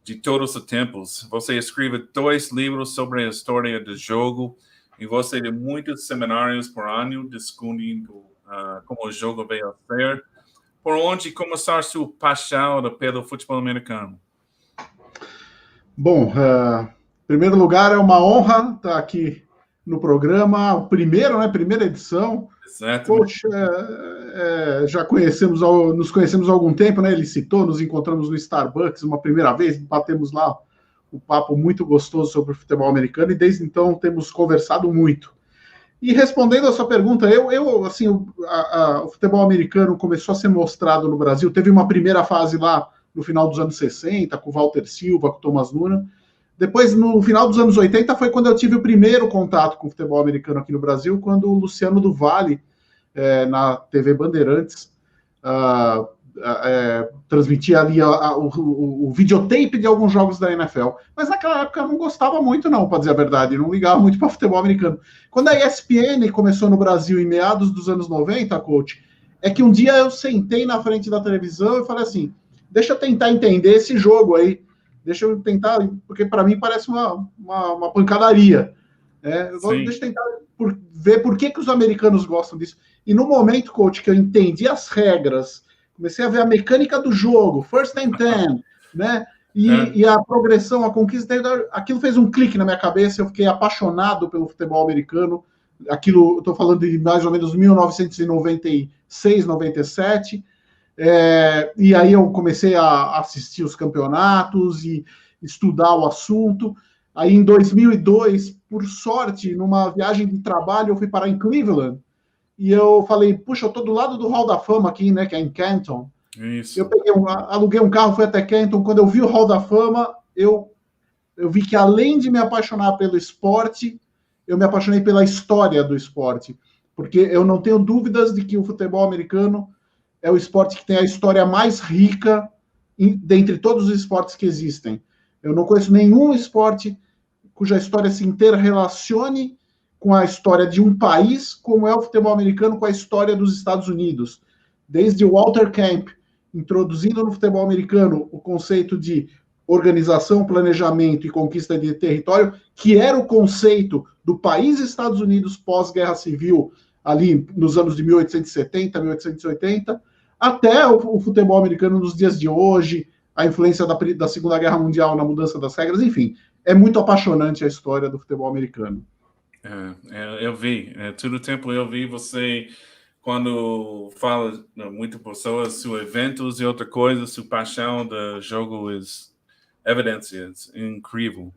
de todos os tempos. Você escreve 2 livros sobre a história do jogo e você tem muitos seminários por ano discutindo como o jogo veio a ser. Por onde começar sua paixão pelo futebol americano? Bom, em primeiro lugar, é uma honra estar aqui no programa, o primeiro, né? Primeira edição. Exato. Poxa, já nos conhecemos há algum tempo, né? Ele citou, nos encontramos no Starbucks uma primeira vez, batemos lá um papo muito gostoso sobre o futebol americano e desde então temos conversado muito. E respondendo a sua pergunta, assim, o futebol americano começou a ser mostrado no Brasil, teve uma primeira fase lá no final dos anos 60, com o Walter Silva, com o Thomas Noonan. Depois, no final dos anos 80, foi quando eu tive o primeiro contato com o futebol americano aqui no Brasil, quando o Luciano do Vale, na TV Bandeirantes, transmitia ali o videotape de alguns jogos da NFL. Mas naquela época eu não gostava muito, não, para dizer a verdade, não ligava muito para futebol americano. Quando a ESPN começou no Brasil em meados dos anos 90, coach, é que um dia eu sentei na frente da televisão e falei assim, deixa eu tentar entender esse jogo aí. deixa eu tentar, porque para mim parece uma pancadaria. Deixa eu tentar ver por que os americanos gostam disso. E no momento, coach, que eu entendi as regras, comecei a ver a mecânica do jogo, first and 10, né? E a progressão, a conquista, aquilo fez um clique na minha cabeça, eu fiquei apaixonado pelo futebol americano. Aquilo, eu estou falando de mais ou menos 1996, 97. E aí eu comecei a assistir os campeonatos e estudar o assunto. Aí em 2002, por sorte, numa viagem de trabalho, eu fui parar em Cleveland. E eu falei, puxa, eu tô do lado do Hall da Fama aqui, né, que é em Canton. Isso. Eu aluguei um carro, fui até Canton. Quando eu vi o Hall da Fama, eu vi que além de me apaixonar pelo esporte, eu me apaixonei pela história do esporte. Porque eu não tenho dúvidas de que o futebol americano é o esporte que tem a história mais rica dentre todos os esportes que existem. Eu não conheço nenhum esporte cuja história se interrelacione com a história de um país, como é o futebol americano com a história dos Estados Unidos. Desde Walter Camp, introduzindo no futebol americano o conceito de organização, planejamento e conquista de território, que era o conceito do país Estados Unidos pós-guerra civil, ali nos anos de 1870, 1880, até o futebol americano nos dias de hoje, a influência da Segunda Guerra Mundial na mudança das regras, enfim, é muito apaixonante a história do futebol americano. Eu vi, todo o tempo eu vi você, quando fala muito pessoas sobre eventos e outra coisa, sua paixão do jogo é evidência, é incrível.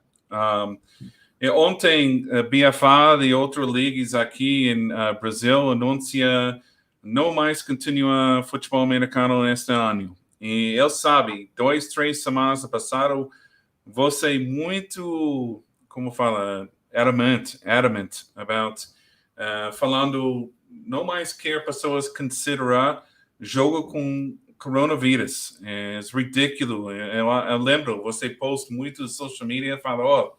Ontem, a BFA e outras ligas aqui em Brasil anuncia não mais continua futebol americano neste ano. E ele sabe, 2, 3 semanas passaram, você muito, como fala, adamant about falando não mais quer pessoas considerar jogo com coronavírus. É ridículo. Eu lembro, você posta muito no social media, fala,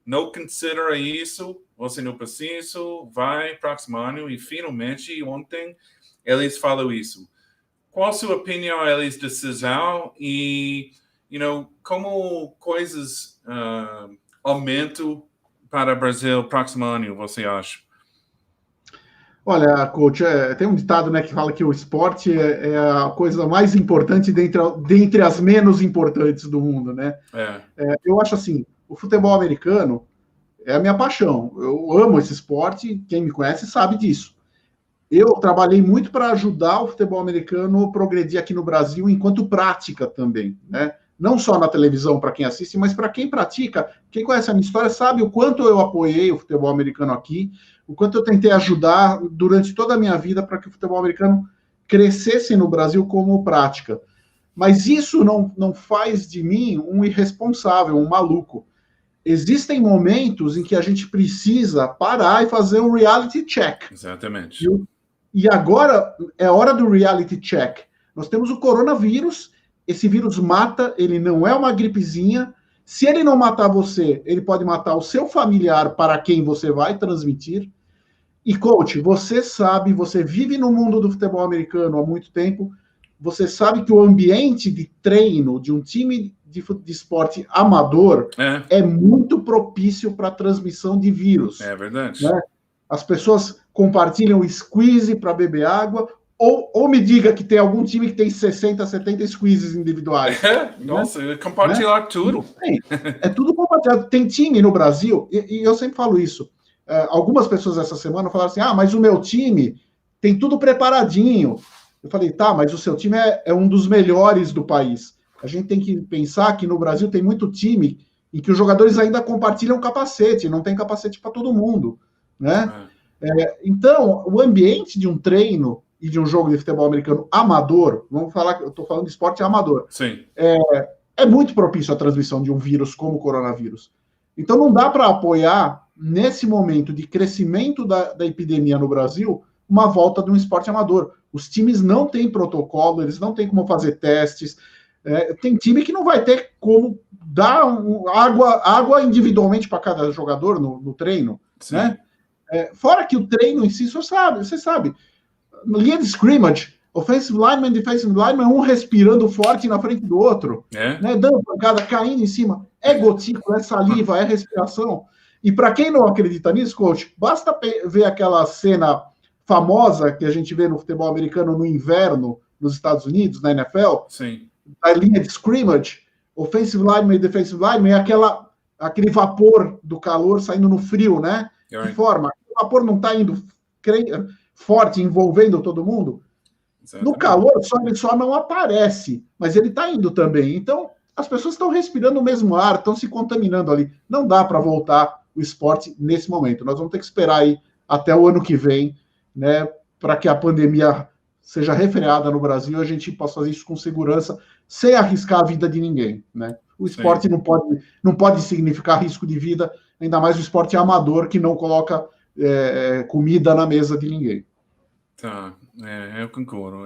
não considera isso, você não precisa, vai próximo ano, e finalmente ontem eles falam isso. Qual a sua opinião, eles, decisão e, como coisas aumentam para o Brasil próximo ano, você acha? Olha, coach, tem um ditado, né, que fala que o esporte é a coisa mais importante dentre as menos importantes do mundo, né? Eu acho assim, o futebol americano é a minha paixão. Eu amo esse esporte, quem me conhece sabe disso. Eu trabalhei muito para ajudar o futebol americano a progredir aqui no Brasil enquanto prática também, né? Não só na televisão para quem assiste, mas para quem pratica. Quem conhece a minha história sabe o quanto eu apoiei o futebol americano aqui, o quanto eu tentei ajudar durante toda a minha vida para que o futebol americano crescesse no Brasil como prática. Mas isso não faz de mim um irresponsável, um maluco. Existem momentos em que a gente precisa parar e fazer um reality check. Exatamente. E agora é hora do reality check. Nós temos o coronavírus, esse vírus mata, ele não é uma gripezinha. Se ele não matar você, ele pode matar o seu familiar para quem você vai transmitir. E, coach, você sabe, você vive no mundo do futebol americano há muito tempo, você sabe que o ambiente de treino de um time de esporte amador é muito propício para a transmissão de vírus. É verdade. Né? As pessoas compartilham squeeze para beber água, ou me diga que tem algum time que tem 60, 70 squeezes individuais. Nossa, compartilhar tudo. É tudo compartilhado. Tem time no Brasil, e eu sempre falo isso. Algumas pessoas essa semana falaram assim, mas o meu time tem tudo preparadinho. Eu falei, tá, mas o seu time é um dos melhores do país. A gente tem que pensar que no Brasil tem muito time em que os jogadores ainda compartilham capacete, não tem capacete para todo mundo, né? Então, o ambiente de um treino e de um jogo de futebol americano amador, vamos falar, eu estou falando de esporte amador, Sim. É muito propício à transmissão de um vírus como o coronavírus. Então, não dá para apoiar, nesse momento de crescimento da epidemia no Brasil, uma volta de um esporte amador. Os times não têm protocolo, eles não têm como fazer testes. Tem time que não vai ter como dar água individualmente para cada jogador no treino, né? Fora que o treino em si, você sabe, linha de scrimmage, Offensive lineman, defensive lineman, um respirando forte na frente do outro, né? Dando pancada, caindo em cima. É gotícula, é saliva, é respiração. E para quem não acredita nisso, coach, basta ver aquela cena famosa que a gente vê no futebol americano no inverno nos Estados Unidos, na NFL, Sim. a linha de scrimmage, offensive lineman e defensive lineman, é aquele vapor do calor saindo no frio, né? Right. Que forma. O vapor não está indo forte, envolvendo todo mundo. Exatamente. No calor, ele só não aparece, mas ele está indo também. Então, as pessoas estão respirando o mesmo ar, estão se contaminando ali. Não dá para voltar o esporte nesse momento. Nós vamos ter que esperar aí até o ano que vem, né, para que a pandemia seja refreada no Brasil e a gente possa fazer isso com segurança, sem arriscar a vida de ninguém, né? O esporte não pode significar risco de vida, ainda mais o esporte amador que não coloca comida na mesa de ninguém. Tá, eu concordo.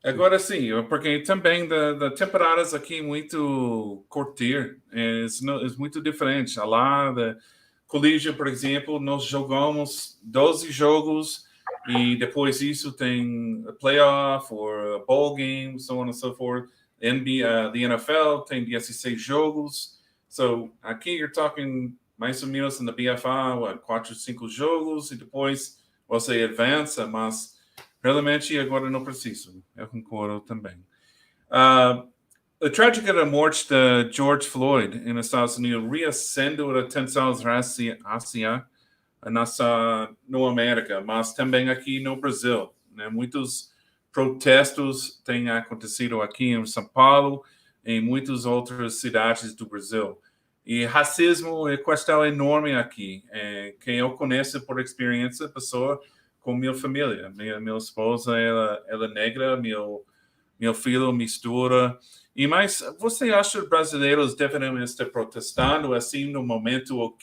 Agora sim, porque também da temporadas aqui muito curtir, é muito diferente. Lá da colégio, por exemplo, nós jogamos 12 jogos e depois disso tem a playoff ou a bowl game, so on and so forth. The NFL tem 16 jogos. So aqui you're talking mais ou menos na BFA, 4, 5 jogos e depois você avança, mas realmente agora não preciso. Eu concordo também. A trágica da morte de George Floyd nos Estados Unidos reacendeu a atenção hacia a nossa América, mas também aqui no Brasil, né? Muitos protestos têm acontecido aqui em São Paulo e em muitas outras cidades do Brasil. E racismo é questão enorme aqui. Quem eu conheço por experiência, pessoa com minha família. Minha esposa, ela é negra, meu filho mistura. Mas você acha que brasileiros deveriam estar protestando assim no momento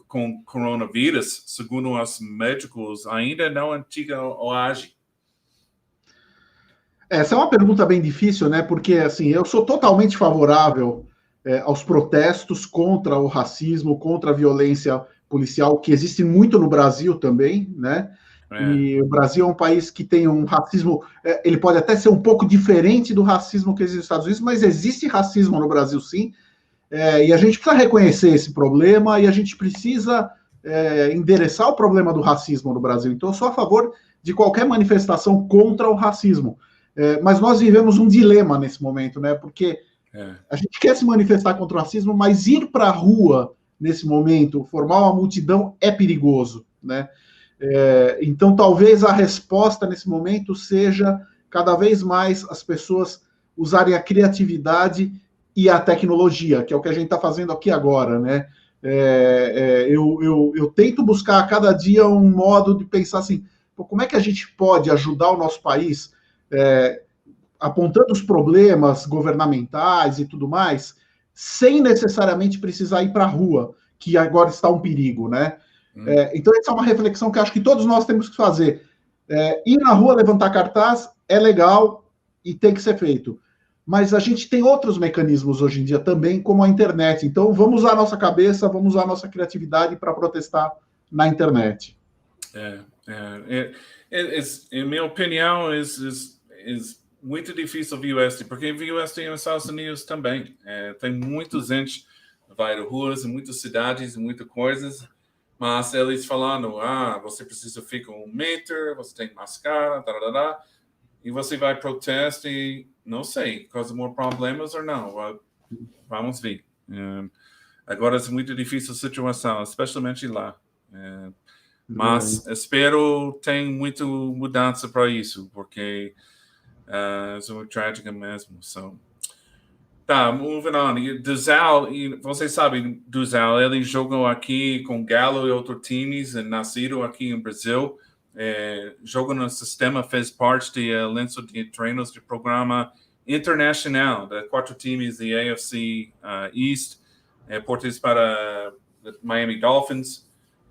com coronavírus, segundo os médicos, ainda não antiga age? Essa é uma pergunta bem difícil, né? Porque assim, eu sou totalmente favorável aos protestos contra o racismo, contra a violência policial, que existe muito no Brasil também, né? E o Brasil é um país que tem um racismo, ele pode até ser um pouco diferente do racismo que existe nos Estados Unidos, mas existe racismo no Brasil, sim. E a gente precisa reconhecer esse problema e a gente precisa endereçar o problema do racismo no Brasil. Então, eu sou a favor de qualquer manifestação contra o racismo. Mas nós vivemos um dilema nesse momento, né? Porque a gente quer se manifestar contra o racismo, mas ir para a rua nesse momento, formar uma multidão é perigoso, né? Então, talvez a resposta nesse momento seja cada vez mais as pessoas usarem a criatividade e a tecnologia, que é o que a gente está fazendo aqui agora, né? Eu tento buscar a cada dia um modo de pensar assim, como é que a gente pode ajudar o nosso país apontando os problemas governamentais e tudo mais, sem necessariamente precisar ir para a rua, que agora está um perigo, né? Então, essa é uma reflexão que acho que todos nós temos que fazer. Ir na rua levantar cartaz é legal e tem que ser feito. Mas a gente tem outros mecanismos hoje em dia também, como a internet. Então, vamos usar a nossa cabeça, vamos usar a nossa criatividade para protestar na internet. Em minha opinião, é muito difícil ver isso, porque viu isso nos Estados Unidos também. Tem muita gente que vai às ruas, em muitas cidades, muitas coisas, mas eles falando, você precisa ficar 1 metro, você tem que máscara, e você vai protestar e não sei, causa mais problemas ou não. Vamos ver. Agora é muito difícil a situação, especialmente lá. Mas espero que tenha muita mudança para isso, porque é muito trágica mesmo. Tá, moving on. Duzal, você sabe, Duzal, ele jogou aqui com Galo e outros times, nascido aqui no Brasil. Jogou no sistema, fez parte do elenco de treinos do programa internacional de 4 times da AFC East, português para Miami Dolphins.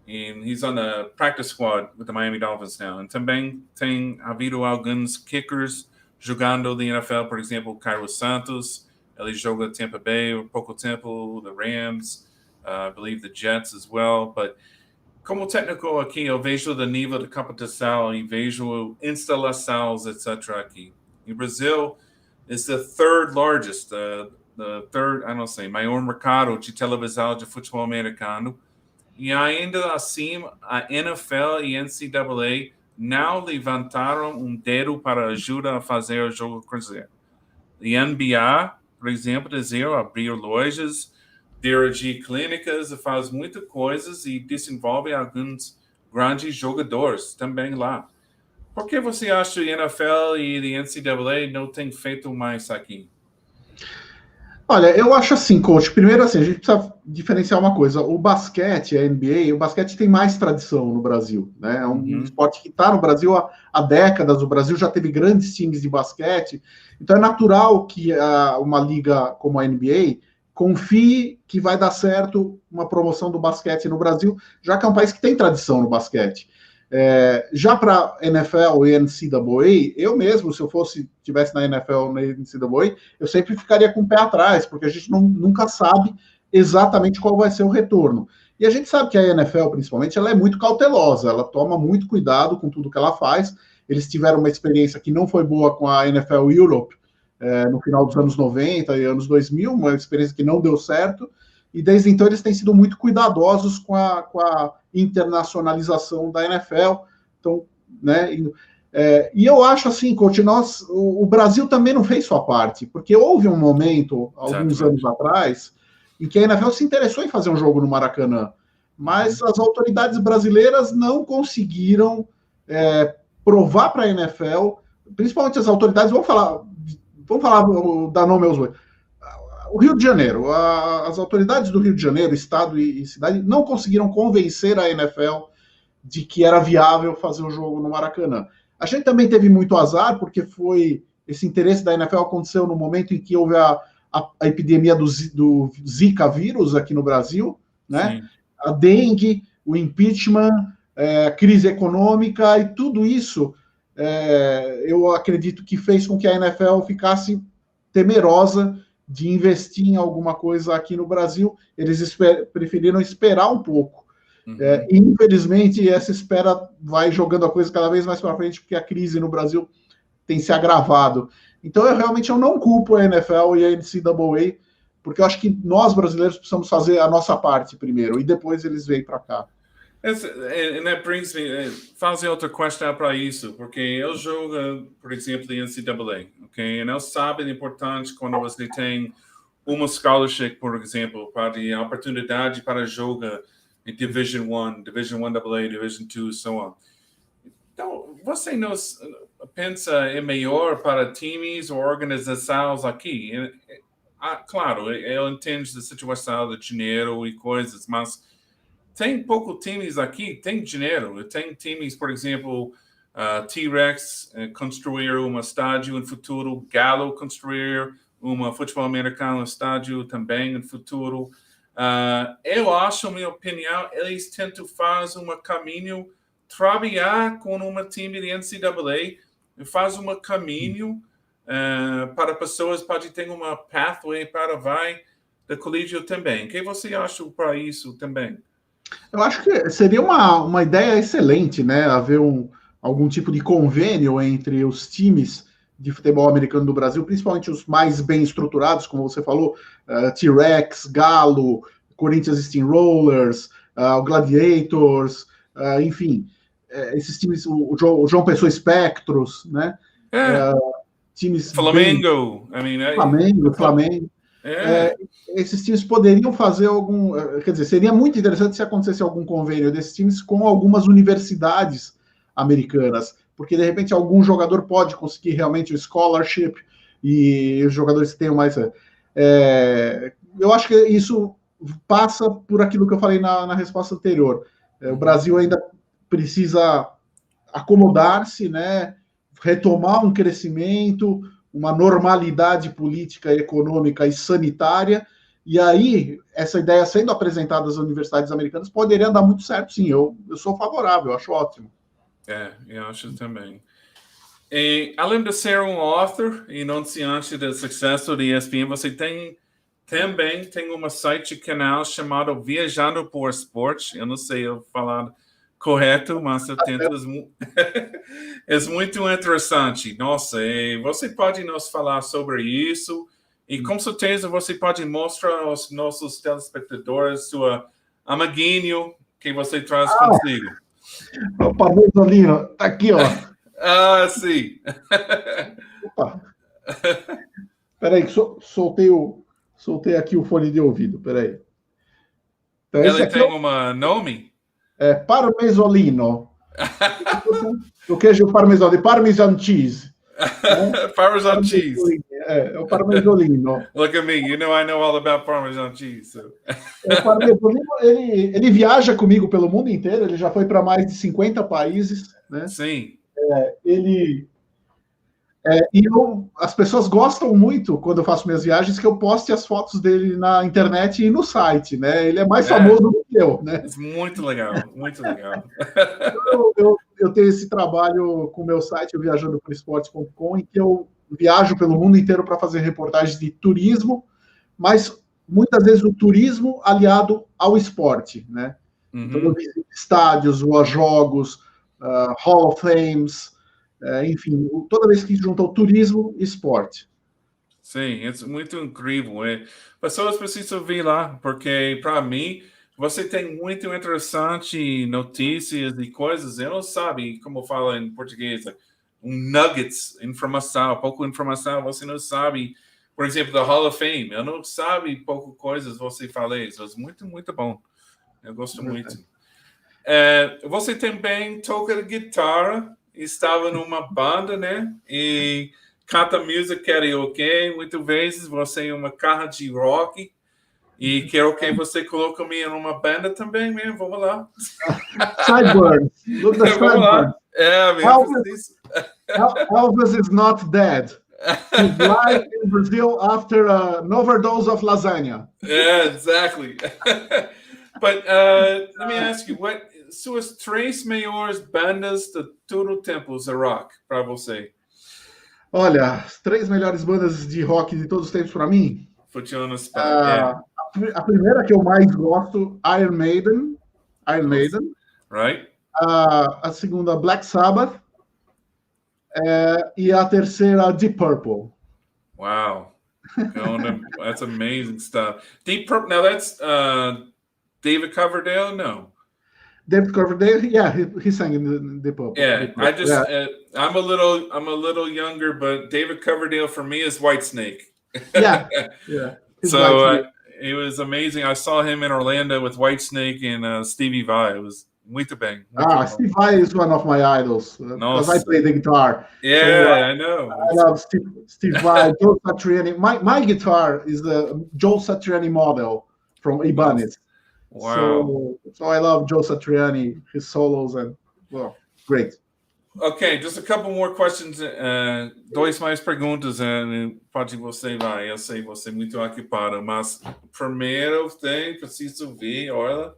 And he's on the practice squad with the Miami Dolphins now. And também tem havido alguns kickers jogando da NFL, por exemplo, Carlos Santos. Ele joga Tampa Bay por pouco tempo, the Rams, I believe the Jets as well. But como técnico aqui, eu vejo o nível de competição e vejo instalações, etc. aqui. Em Brasil, is the third largest, the third, I don't sei, maior mercado de televisão de futebol americano. E ainda assim, a NFL e NCAA não levantaram um dedo para ajudar a fazer o jogo crescer. E NBA, por exemplo, dizer abrir lojas, dirigir clínicas, faz muitas coisas e desenvolve alguns grandes jogadores também lá. Por que você acha que a NFL e a NCAA não têm feito mais aqui? Olha, eu acho assim, coach. Primeiro, assim, a gente precisa diferenciar uma coisa. O basquete, a NBA, o basquete tem mais tradição no Brasil, né? É um esporte que está no Brasil há décadas. O Brasil já teve grandes times de basquete. Então é natural que uma liga como a NBA confie que vai dar certo uma promoção do basquete no Brasil, já que é um país que tem tradição no basquete. Já para NFL e NCAA, eu mesmo, se eu tivesse na NFL ou na NCAA, eu sempre ficaria com o pé atrás, porque a gente nunca sabe exatamente qual vai ser o retorno. E a gente sabe que a NFL, principalmente, ela é muito cautelosa, ela toma muito cuidado com tudo que ela faz. Eles tiveram uma experiência que não foi boa com a NFL Europe no final dos anos 90 e anos 2000, uma experiência que não deu certo, e desde então eles têm sido muito cuidadosos com a internacionalização da NFL. Então, né? E eu acho assim, coach, o Brasil também não fez sua parte, porque houve um momento, alguns anos atrás, em que a NFL se interessou em fazer um jogo no Maracanã, mas as autoridades brasileiras não conseguiram provar para a NFL, principalmente as autoridades, vamos falar, dar nome aos bois. O Rio de Janeiro, as autoridades do Rio de Janeiro, estado e cidade, não conseguiram convencer a NFL de que era viável fazer o jogo no Maracanã. A gente também teve muito azar, porque esse interesse da NFL aconteceu no momento em que houve a epidemia do Zika vírus aqui no Brasil, né? Sim. A dengue, o impeachment, a crise econômica e tudo isso, eu acredito que fez com que a NFL ficasse temerosa de investir em alguma coisa aqui no Brasil. Eles preferiram esperar um pouco. E, infelizmente, essa espera vai jogando a coisa cada vez mais para frente, porque a crise no Brasil tem se agravado. Então, eu não culpo a NFL e a NCAA, porque eu acho que nós, brasileiros, precisamos fazer a nossa parte primeiro, e depois eles vêm para cá. And that brings me, fazer outra questão para isso, porque eu jogo, por exemplo, em NCAA, ok? E eu sabe a importante quando você tem uma scholarship, por exemplo, para a oportunidade para jogar em Division 1, Division 1AA, Division 2, so on. Então, você não pensa é melhor para times ou organizações aqui? Claro, eu entendo a situação de dinheiro e coisas, mas tem poucos times aqui, tem dinheiro. Tem times, por exemplo, T-Rex construir um estádio no futuro, Galo construir futebol americano estádio também no futuro. Eu acho, minha opinião, eles tentam fazer um caminho, trabalhar com time de NCAA, faz um caminho para pessoas podem ter uma pathway para vai da colégio também. O que você acha para isso também? Eu acho que seria uma ideia excelente, né? Haver algum tipo de convênio entre os times de futebol americano do Brasil, principalmente os mais bem estruturados, como você falou, T-Rex, Galo, Corinthians Steamrollers, o Gladiators, enfim, esses times, o João Pessoa Espectros, né? Times Flamengo, Flamengo. Esses times poderiam fazer quer dizer, seria muito interessante se acontecesse algum convênio desses times com algumas universidades americanas, porque de repente algum jogador pode conseguir realmente o scholarship e os jogadores que tenham mais. Eu acho que isso passa por aquilo que eu falei na resposta anterior. O Brasil ainda precisa acomodar-se, né? Retomar um crescimento, uma normalidade política, econômica e sanitária, e aí essa ideia sendo apresentada às universidades americanas poderia dar muito certo, sim. Eu sou favorável, eu acho ótimo. Eu acho também. E, além de ser um author e anunciante do sucesso de ESPN, você tem Também tem uma site canal chamado Viajando por Esporte. Eu não sei eu falar correto, mas eu tento. É muito interessante. Nossa, você pode nos falar sobre isso e com certeza você pode mostrar aos nossos telespectadores sua amiguinho que você traz consigo. O Parmesolino, tá aqui, ó. Ah, sim. Opa. Peraí, que soltei aqui o fone de ouvido, peraí. Então, esse Ele aqui tem um nome? é Parmesolino. O queijo parmesão, de Parmesan cheese. Parmesan cheese. É o Parmesolino. Look at me, you know I know all about Parmesan cheese. So. O Parmesolino, ele viaja comigo pelo mundo inteiro, ele já foi para mais de 50 países, né? Sim. As pessoas gostam muito, quando eu faço minhas viagens, que eu poste as fotos dele na internet e no site, né? Ele é mais famoso do que eu, né? É muito legal, muito legal. Eu tenho esse trabalho com o meu site, o viajandoporoesporte.com, em que eu viajo pelo mundo inteiro para fazer reportagens de turismo, mas muitas vezes o turismo aliado ao esporte, né? Então, eu visito estádios, vou a jogos, Hall of Fames, enfim, toda vez que junta o turismo e esporte. Sim, é muito incrível. Pessoas precisam vir lá, porque para mim, você tem muito interessante notícias e coisas. Eu não sabe como fala em português, nuggets, informação, pouco informação, você não sabe. Por exemplo, da Hall of Fame, eu não sabe pouco coisas, você fala isso. É muito, muito bom. Eu gosto muito. Você também toca guitarra, estava numa banda, né? E canta music karaoke. Muitas vezes você é uma carro de rock. E quero que você coloque-me em uma banda também, mesmo. Vamos lá. Sideburns. Look the Vamos lá. Sideburns. Elvis is not dead. He's live in Brazil after an overdose of lasagna. Yeah, exactly. But let me ask you, what suas três maiores bandas de todo o tempo de rock para você? Olha, as 3 melhores bandas de rock de todos os tempos para mim. Put you on the spot. Yeah. A primeira que eu mais gosto, Iron Maiden. Right. A segunda, Black Sabbath. E a terceira, Deep Purple. Wow. That's amazing stuff. Deep Purple. Now that's David Coverdale? No. David Coverdale, yeah, he sang in Deep Purple. Yeah, I just I'm a little younger, but David Coverdale for me is Whitesnake. Yeah. So it was amazing. I saw him in Orlando with Whitesnake and Stevie Vai. It was muito bem. Stevie Vai is one of my idols because I play the guitar. Yeah, so, I know. I love Steve Vai, Joe Satriani. My guitar is the Joe Satriani model from Ibanez. Wow. So I love Joe Satriani, his solos, and well, great. Okay, just a couple more questions. Dois mais perguntas. Pode você vai. Eu sei você é muito ocupado, mas primeiro preciso ver, olha.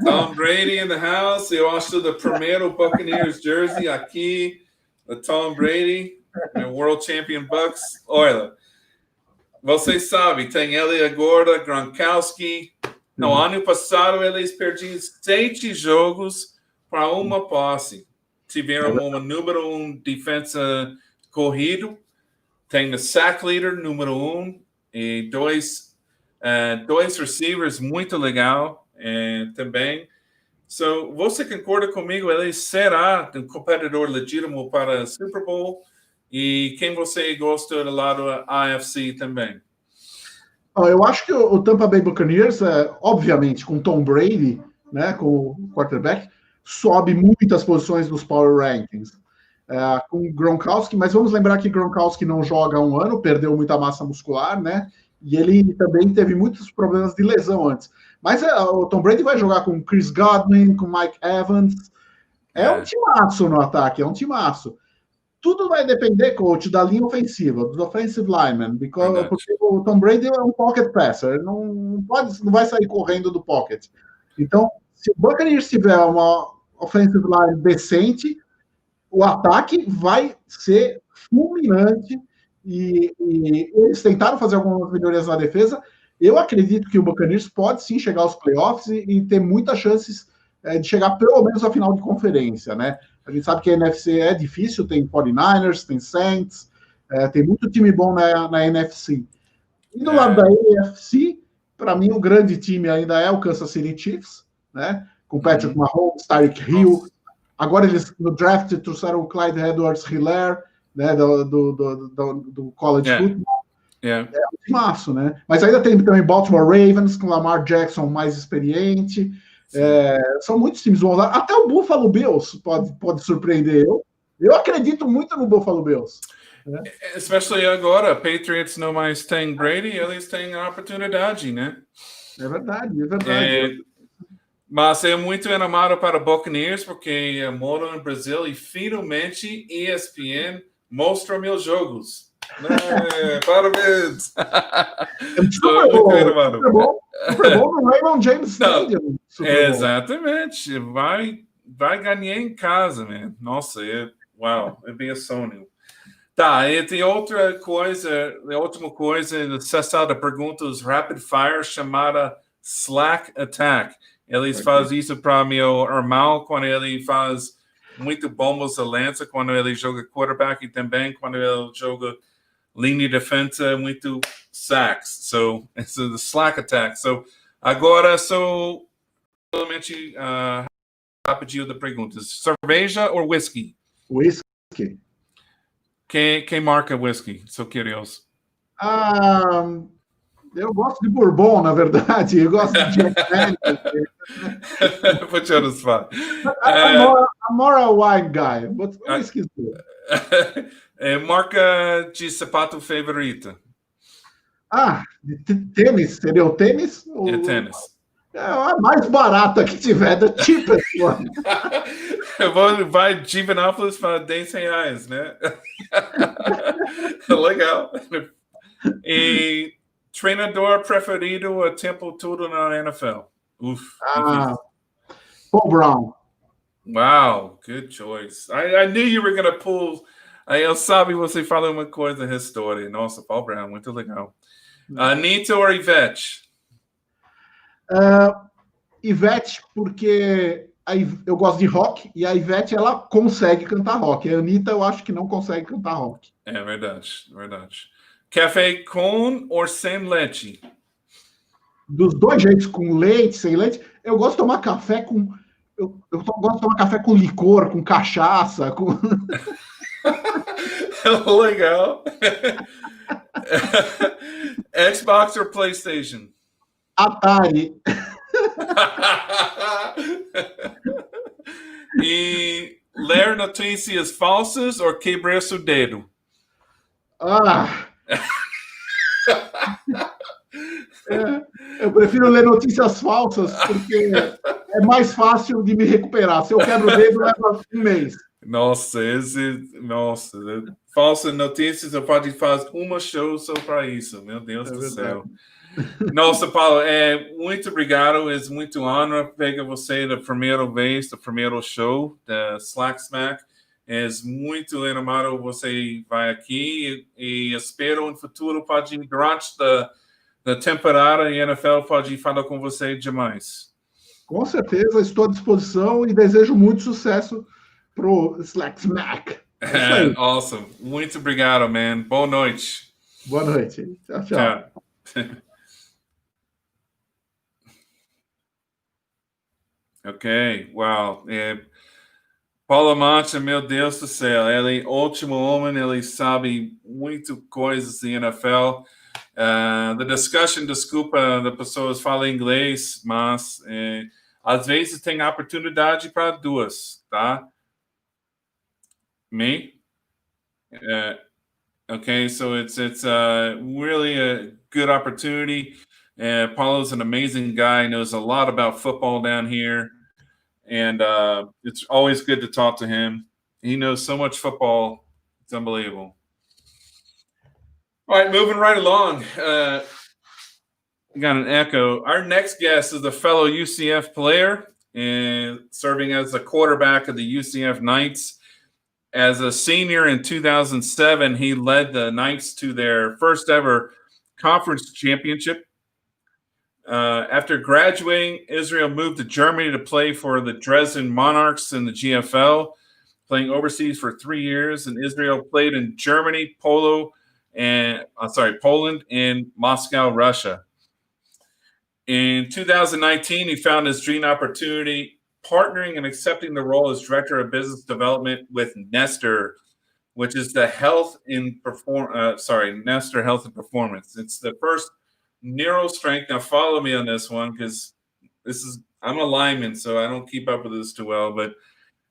Tom Brady in the house. Eu acho do primeiro Buccaneers jersey aqui. The Tom Brady, World Champion Bucks. Olha. Você sabe, tem ele agora, Gronkowski. No ano passado, eles perderam 7 jogos para uma posse. Tiveram uma número 1 defesa corrido. Tem o sack leader, número 1. E dois receivers muito legal também. So, você concorda comigo? Ele será um competidor legítimo para o Super Bowl? E quem você gosta do lado AFC também? Eu acho que o Tampa Bay Buccaneers, obviamente, com Tom Brady, né, com o quarterback, sobe muitas posições nos Power Rankings. Com Gronkowski, mas vamos lembrar que Gronkowski não joga há um ano, perdeu muita massa muscular, né? E ele também teve muitos problemas de lesão antes. Mas o Tom Brady vai jogar com Chris Godwin, com Mike Evans. Um timaço no ataque, é um timaço. Tudo vai depender, coach, da linha ofensiva, dos offensive linemen, porque o Tom Brady é um pocket passer, não vai sair correndo do pocket. Então, se o Buccaneers tiver uma offensive line decente, o ataque vai ser fulminante e eles tentaram fazer algumas melhorias na defesa. Eu acredito que o Buccaneers pode sim chegar aos playoffs e ter muitas chances de chegar pelo menos à final de conferência, né? A gente sabe que a NFC é difícil, tem 49ers, tem Saints, tem muito time bom na NFC. E do lado da AFC, para mim, o grande time ainda é o Kansas City Chiefs, né? Com Patrick Mahomes, Tyreek Hill. Agora eles, no draft, trouxeram o Clyde Edwards-Helaire, né? Do college football. É um timaço, né? Mas ainda tem também Baltimore Ravens, com Lamar Jackson mais experiente. São muitos times bons. Até o Buffalo Bills pode surpreender. Eu acredito muito no Buffalo Bills. Né? Especially agora, Patriots não mais têm Brady, eles têm a oportunidade, né? É verdade, é verdade. Mas é muito animado para Buccaneers, porque eu moro no Brasil e finalmente ESPN mostra meus jogos. Parabéns! Super bom no Raymond James Stadium. Exatamente. Vai ganhar em casa, man. Nossa, uau, é bem sonho. Tá, e tem outra coisa, a última coisa, na sessão de perguntas rapid fire chamada Slack Attack. Eles fazem isso para meu irmão quando ele faz muito bombas de lança, quando ele joga quarterback e também quando ele joga linha de defesa, muito sacks. So, it's a Slack Attack. So, agora sou realmente rapidinho de perguntas. Cerveja ou whisky? Whisky. Quem marca whisky? Sou curioso. Eu gosto de bourbon, na verdade. Eu gosto de Jack Daniels. Put you on the spot. I'm more a wine guy, but whisky is good. Marca de sapato favorita? Tênis. Seria o tênis? É tênis. A mais barata que tiver, the cheapest one. Vai de Givenópolis para R$10, né? Legal. E treinador preferido o tempo todo na NFL? Paul Brown. Wow, good choice. I knew you were going to pull. Eu sabia você falou uma coisa da história. Nossa, Paul Brown, muito legal. Anitta ou Ivete? Ivete, porque eu gosto de rock e a Ivete ela consegue cantar rock. A Anitta eu acho que não consegue cantar rock. É verdade, verdade. Café com ou sem leite? Dos dois jeitos, com leite, sem leite. Eu gosto de tomar café com. Eu gosto de tomar café com licor, com cachaça, com. Legal. Xbox ou PlayStation? Atari. E ler notícias falsas ou quebrar seu dedo? Eu prefiro ler notícias falsas, porque é mais fácil de me recuperar. Se eu quebro o dedo, leva um mês. Nossa, falsas notícias, eu pode fazer uma show só para isso. Meu Deus do céu. Nossa, Paulo, muito obrigado. É muito honra pegar você da primeira vez, do primeiro show da Slack Smack. É muito animado você vai aqui e espero no futuro pode durante da temporada e NFL pode falar com você demais. Com certeza, estou à disposição e desejo muito sucesso pro Slack Smack. Awesome. Muito obrigado, man. Boa noite. Boa noite. Tchau, tchau. Ok, wow. Paulo Mancha, meu Deus do céu, ele é ótimo homem, ele sabe muito coisas de NFL. The discussion, desculpa, das pessoas falam inglês, mas às vezes tem oportunidade para duas, tá? Me? Okay, so it's really a good opportunity. Paulo's an amazing guy, knows a lot about football down here. And it's always good to talk to him. He knows so much football. It's unbelievable. All right, moving right along. Got an echo. Our next guest is a fellow UCF player and serving as the quarterback of the UCF Knights. as a senior in 2007, he led the Knights to their first ever conference championship. After graduating, Israel moved to Germany to play for the Dresden Monarchs in the GFL, playing overseas for 3 years. And Israel played in Germany, Poland, and Moscow, Russia. In 2019, he found his dream opportunity partnering and accepting the role as Director of Business Development with Nestor, which is the Nestor Health and Performance. It's the first neural strength. Now follow me on this one because I'm a lineman, so I don't keep up with this too well. But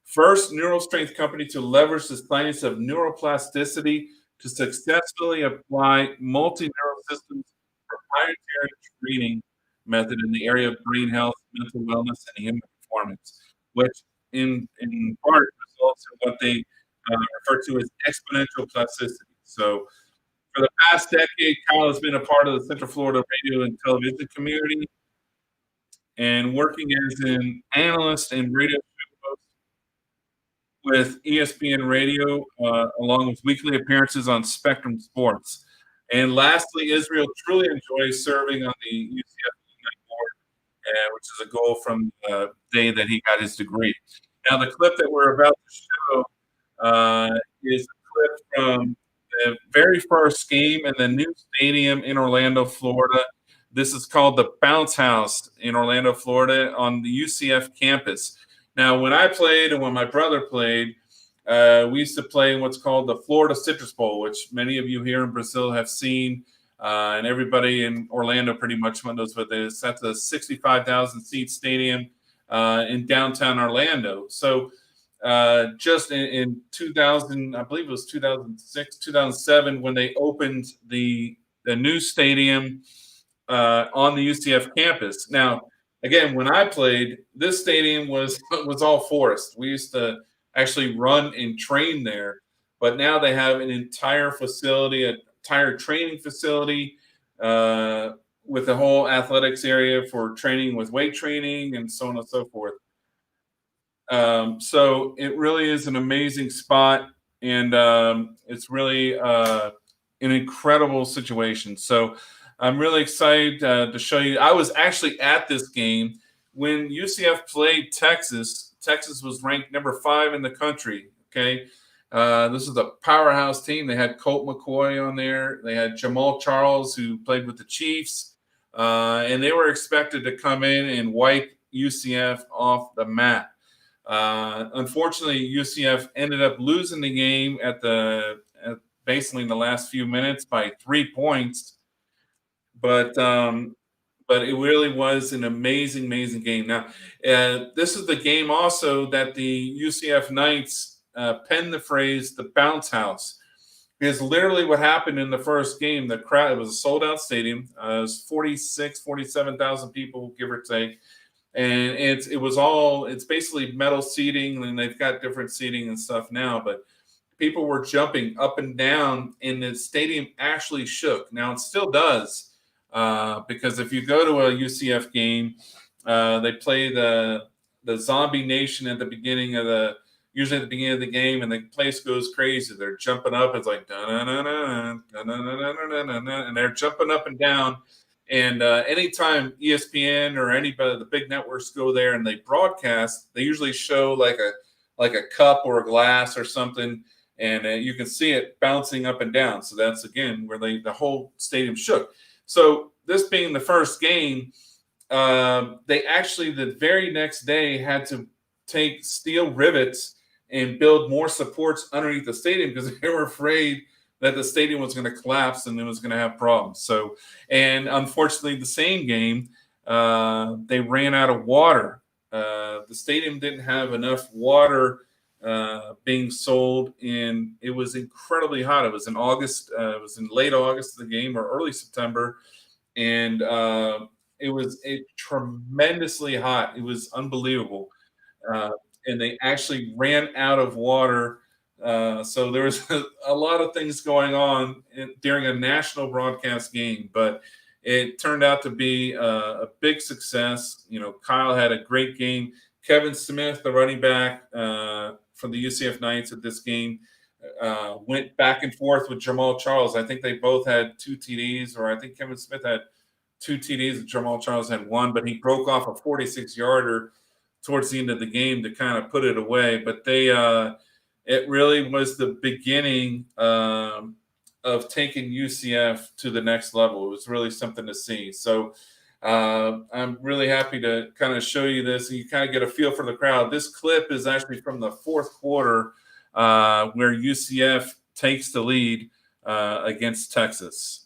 first neural strength company to leverage the science of neuroplasticity to successfully apply multi-neural systems proprietary training method in the area of brain health, mental wellness, and human performance, which in part results in what they refer to as exponential plasticity. So for the past decade, Kyle has been a part of the Central Florida radio and television community and working as an analyst and radio host with ESPN Radio, along with weekly appearances on Spectrum Sports. And lastly, Israel truly enjoys serving on the UCF board, which is a goal from the day that he got his degree. Now, the clip that we're about to show is a clip from the very first game in the new stadium in Orlando, Florida. This is called the Bounce House in Orlando, Florida, on the UCF campus. Now, when I played and when my brother played, we used to play in what's called the Florida Citrus Bowl, which many of you here in Brazil have seen, and everybody in Orlando pretty much knows what it is. That's a 65,000 seat stadium in downtown Orlando. So just in 2000, I believe it was 2006, 2007, when they opened the new stadium on the UCF campus. Now, again, when I played, this stadium was all forest. We used to actually run and train there, but now they have an entire facility, an entire training facility with the whole athletics area for training with weight training and so on and so forth. So it really is an amazing spot, and it's really an incredible situation. So I'm really excited to show you. I was actually at this game when UCF played Texas. Texas was ranked number 5 in the country. Okay. This is a powerhouse team. They had Colt McCoy on there. They had Jamal Charles, who played with the Chiefs. And they were expected to come in and wipe UCF off the map. Unfortunately, UCF ended up losing the game at basically in the last few minutes by 3 points. But it really was an amazing, amazing game. Now, this is the game also that the UCF Knights penned the phrase "the bounce house," because literally what happened in the first game, the crowd, it was a sold-out stadium. It was 47,000 people, give or take. And it's basically metal seating, and they've got different seating and stuff now, but people were jumping up and down, and the stadium actually shook. Now, it still does. Because if you go to a UCF game, they play the Zombie Nation at the beginning usually at the beginning of the game, and the place goes crazy. They're jumping up. It's like and they're jumping up and down. And anytime ESPN or anybody of the big networks go there and they broadcast, they usually show like a cup or a glass or something, and you can see it bouncing up and down. So that's again where the whole stadium shook. So this being the first game, they actually the very next day had to take steel rivets and build more supports underneath the stadium because they were afraid that the stadium was going to collapse and it was going to have problems. So, and unfortunately, the same game, they ran out of water. The stadium didn't have enough water being sold, and it was incredibly hot. It was in August. It was in late August of the game or early September, and it was tremendously hot. It was unbelievable, and they actually ran out of water. So there was a lot of things going on during a national broadcast game, but it turned out to be a big success. You know, Kyle had a great game. Kevin Smith, the running back from the UCF Knights at this game went back and forth with Jamal Charles. I think they both had 2 TDs, or I think Kevin Smith had 2 TDs and Jamal Charles had 1, but he broke off a 46-yarder towards the end of the game to kind of put it away. But it really was the beginning of taking UCF to the next level. It was really something to see. So I'm really happy to kind of show you this, and you kind of get a feel for the crowd. This clip is actually from the fourth quarter where UCF takes the lead against Texas.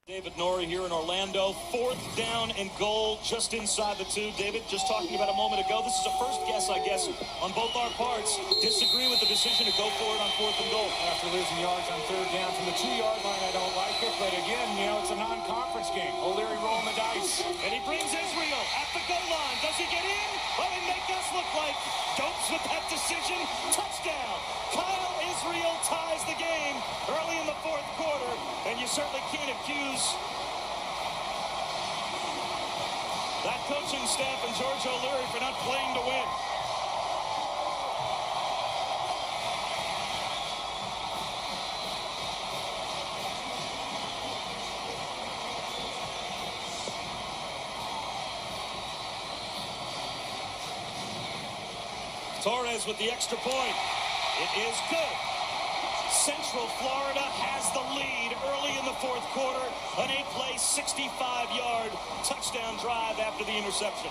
David Norrie here in Orlando, 4th down and goal just inside the 2. David, just talking about a moment ago, this is a first guess, I guess, on both our parts. Disagree with the decision to go for it on 4th and goal. After losing yards on 3rd down from the 2-yard line, I don't like it. But again, it's a non-conference game. O'Leary rolling the dice. And he brings Israel at the goal line. Does he get in? Well, they make us look like dopes with that decision. Touchdown. Kyle Israel ties the game early in the 4th quarter. And you certainly can't accuse that coaching staff and George O'Leary for not playing to win. Torres with the extra point. It is good. Central Florida has the lead early in the 4th quarter. An 8-play, 65-yard touchdown drive after the interception.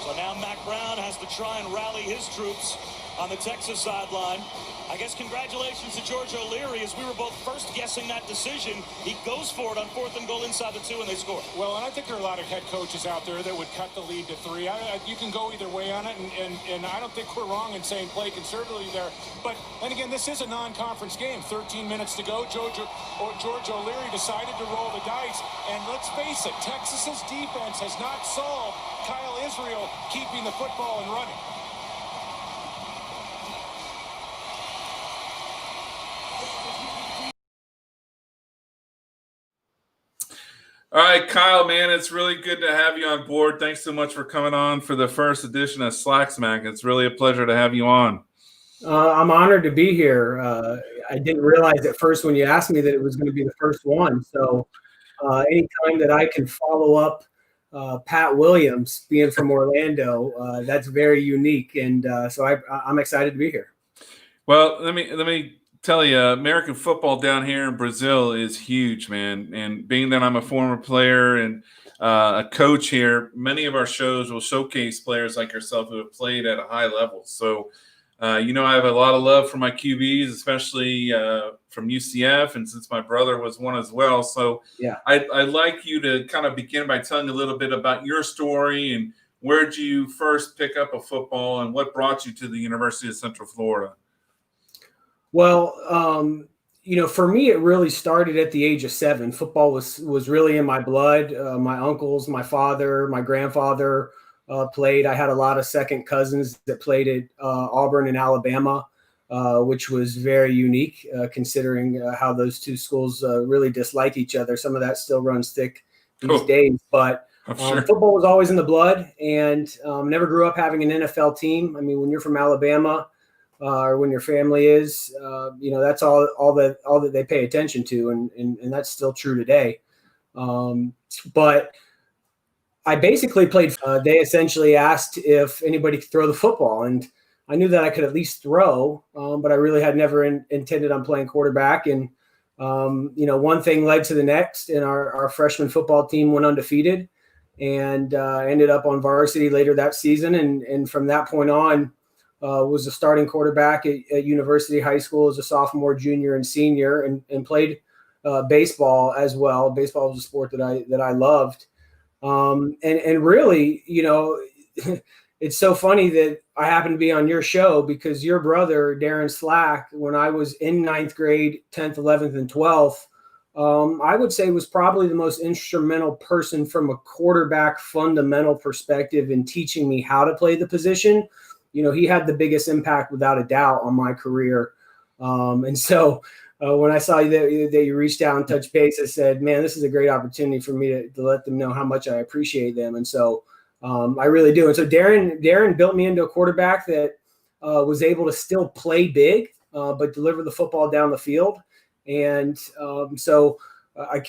So now Mac Brown has to try and rally his troops on the Texas sideline. I guess congratulations to George O'Leary, as we were both first guessing that decision. He goes for it on 4th and goal inside the 2, and they score. Well, and I think there are a lot of head coaches out there that would cut the lead to 3. You can go either way on it, and I don't think we're wrong in saying play conservatively there. But then again, this is a non-conference game. 13 minutes to go. George O'Leary decided to roll the dice, and let's face it, Texas's defense has not solved Kyle Israel keeping the football and running. All right, Kyle, man, it's really good to have you on board. Thanks so much for coming on for the first edition of Slack Smack. It's really a pleasure to have you on. I'm honored to be here. I didn't realize at first when you asked me that it was going to be the first one. So anytime that I can follow up Pat Williams being from Orlando, that's very unique. And so I'm excited to be here. Well, let me tell you, American football down here in Brazil is huge, man. And being that I'm a former player and a coach here, many of our shows will showcase players like yourself who have played at a high level. So, I have a lot of love for my QBs, especially from UCF, and since my brother was one as well. So yeah, I'd like you to kind of begin by telling a little bit about your story and where did you first pick up a football and what brought you to the University of Central Florida? Well, for me, it really started at the age of 7. Football was really in my blood. My uncles, my father, my grandfather played. I had a lot of second cousins that played at Auburn and Alabama, which was very unique considering how those two schools really dislike each other. Some of that still runs thick these days, but sure. Football was always in the blood, and never grew up having an NFL team. I mean, when you're from Alabama, or when your family is, that's all that they pay attention to, and that's still true today. But I basically played. They essentially asked if anybody could throw the football, and I knew that I could at least throw, but I really had never intended on playing quarterback. And one thing led to the next, and our freshman football team went undefeated, and ended up on varsity later that season. And from that point on, was a starting quarterback at University High School as a sophomore, junior, and senior, and played baseball as well. Baseball was a sport that I loved. And really, it's so funny that I happened to be on your show because your brother, Darren Slack, when I was in 9th grade, 10th, 11th, and 12th, I would say was probably the most instrumental person from a quarterback fundamental perspective in teaching me how to play the position. He had the biggest impact without a doubt on my career. And so when I saw that you reached out and touched base, I said, man, this is a great opportunity for me to let them know how much I appreciate them. And so I really do. And so Darren built me into a quarterback that was able to still play big, but deliver the football down the field. And so I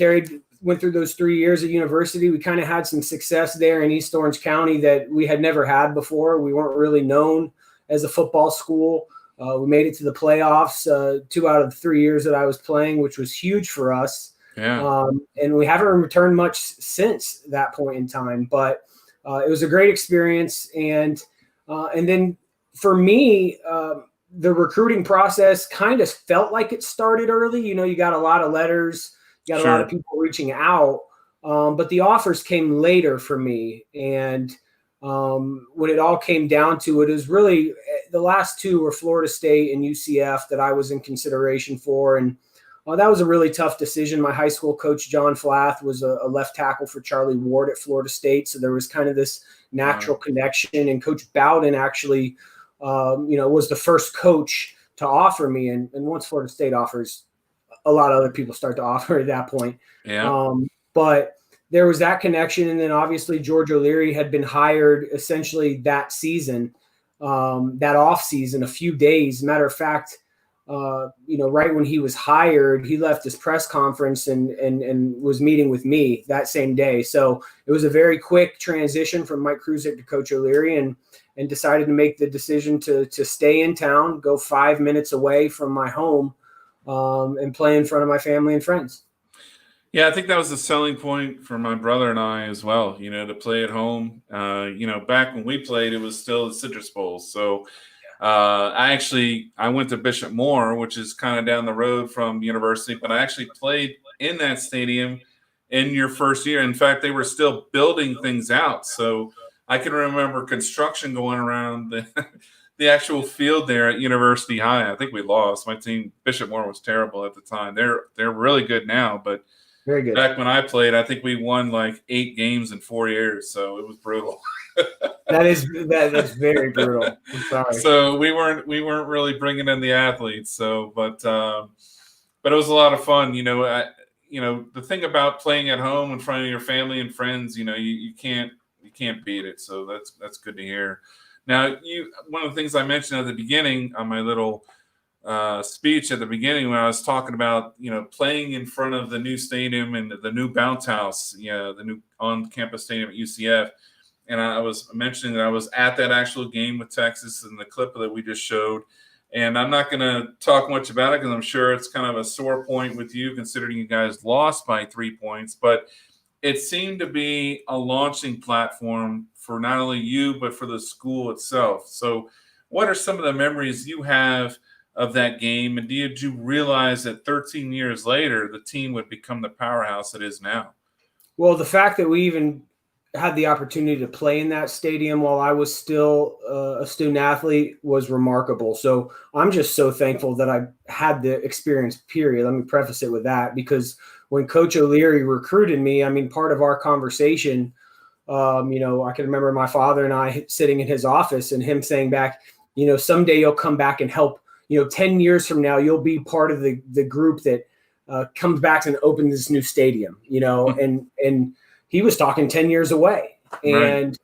went through those 3 years at university. We kind of had some success there in East Orange County that we had never had before. We weren't really known as a football school. We made it to the playoffs 2 out of the 3 years that I was playing, which was huge for us. Yeah. And we haven't returned much since that point in time, but it was a great experience. And then for me, the recruiting process kind of felt like it started early. You got a lot of letters, you got a lot of people reaching out, but the offers came later for me. And when it all came down to it, was really the last two were Florida State and UCF that I was in consideration for. And that was a really tough decision. My high school coach, John Flath, was a left tackle for Charlie Ward at Florida State. So there was kind of this natural connection. And Coach Bowden actually, was the first coach to offer me. And once Florida State offers, a lot of other people start to offer at that point. Yeah. But there was that connection. And then obviously George O'Leary had been hired essentially that season, that off season, a few days. Matter of fact, right when he was hired, he left his press conference and was meeting with me that same day. So it was a very quick transition from Mike Kruzik to Coach O'Leary, and decided to make the decision to stay in town, go 5 minutes away from my home, and play in front of my family and friends. Yeah, I think that was the selling point for my brother and I as well, to play at home. Back when we played, it was still the Citrus Bowl. So I went to Bishop Moore, which is kind of down the road from university, but I actually played in that stadium in your first year. In fact, they were still building things out. So I can remember construction going around the actual field there at University High. I think we lost. My team, Bishop Moore, was terrible at the time. They're really good now, but very good. Back when I played, I think we won like 8 games in 4 years, so it was brutal. That's very brutal. I'm sorry. So we weren't really bringing in the athletes. So, but it was a lot of fun. The thing about playing at home in front of your family and friends, you can't beat it. So that's good to hear. Now, one of the things I mentioned at the beginning on my little speech at the beginning when I was talking about playing in front of the new stadium and the new bounce house, the new on-campus stadium at UCF. And I was mentioning that I was at that actual game with Texas and the clip that we just showed. And I'm not going to talk much about it because I'm sure it's kind of a sore point with you considering you guys lost by 3 points. But it seemed to be a launching platform for not only you, but for the school itself. So what are some of the memories you have of that game? And did you realize that 13 years later, the team would become the powerhouse it is now? Well, the fact that we even had the opportunity to play in that stadium while I was still a student athlete was remarkable. So I'm just so thankful that I had the experience, period. Let me preface it with that, because when Coach O'Leary recruited me, part of our conversation, I can remember my father and I sitting in his office and him saying back, someday you'll come back and help, 10 years from now, you'll be part of the group that comes back and opens this new stadium, and he was talking 10 years away. And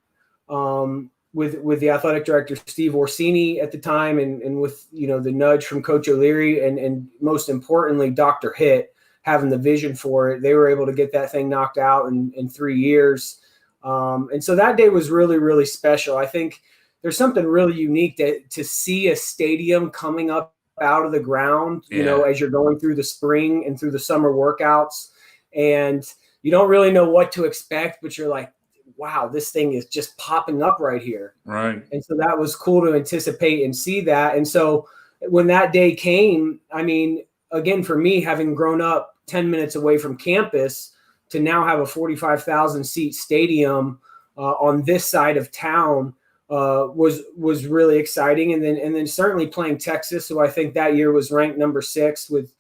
with the athletic director, Steve Orsini at the time, and with, the nudge from Coach O'Leary and most importantly, Dr. Hitt having the vision for it, they were able to get that thing knocked out in 3 years. And so that day was really, really special. I think there's something really unique to see a stadium coming up out of the ground, as you're going through the spring and through the summer workouts, and you don't really know what to expect, but you're like, wow, this thing is just popping up right here. Right. And so that was cool to anticipate and see that. And so when that day came, again, for me, having grown up 10 minutes away from campus to now have a 45,000 seat stadium on this side of town was really exciting. And then certainly playing Texas, who I think that year was ranked number 6 with,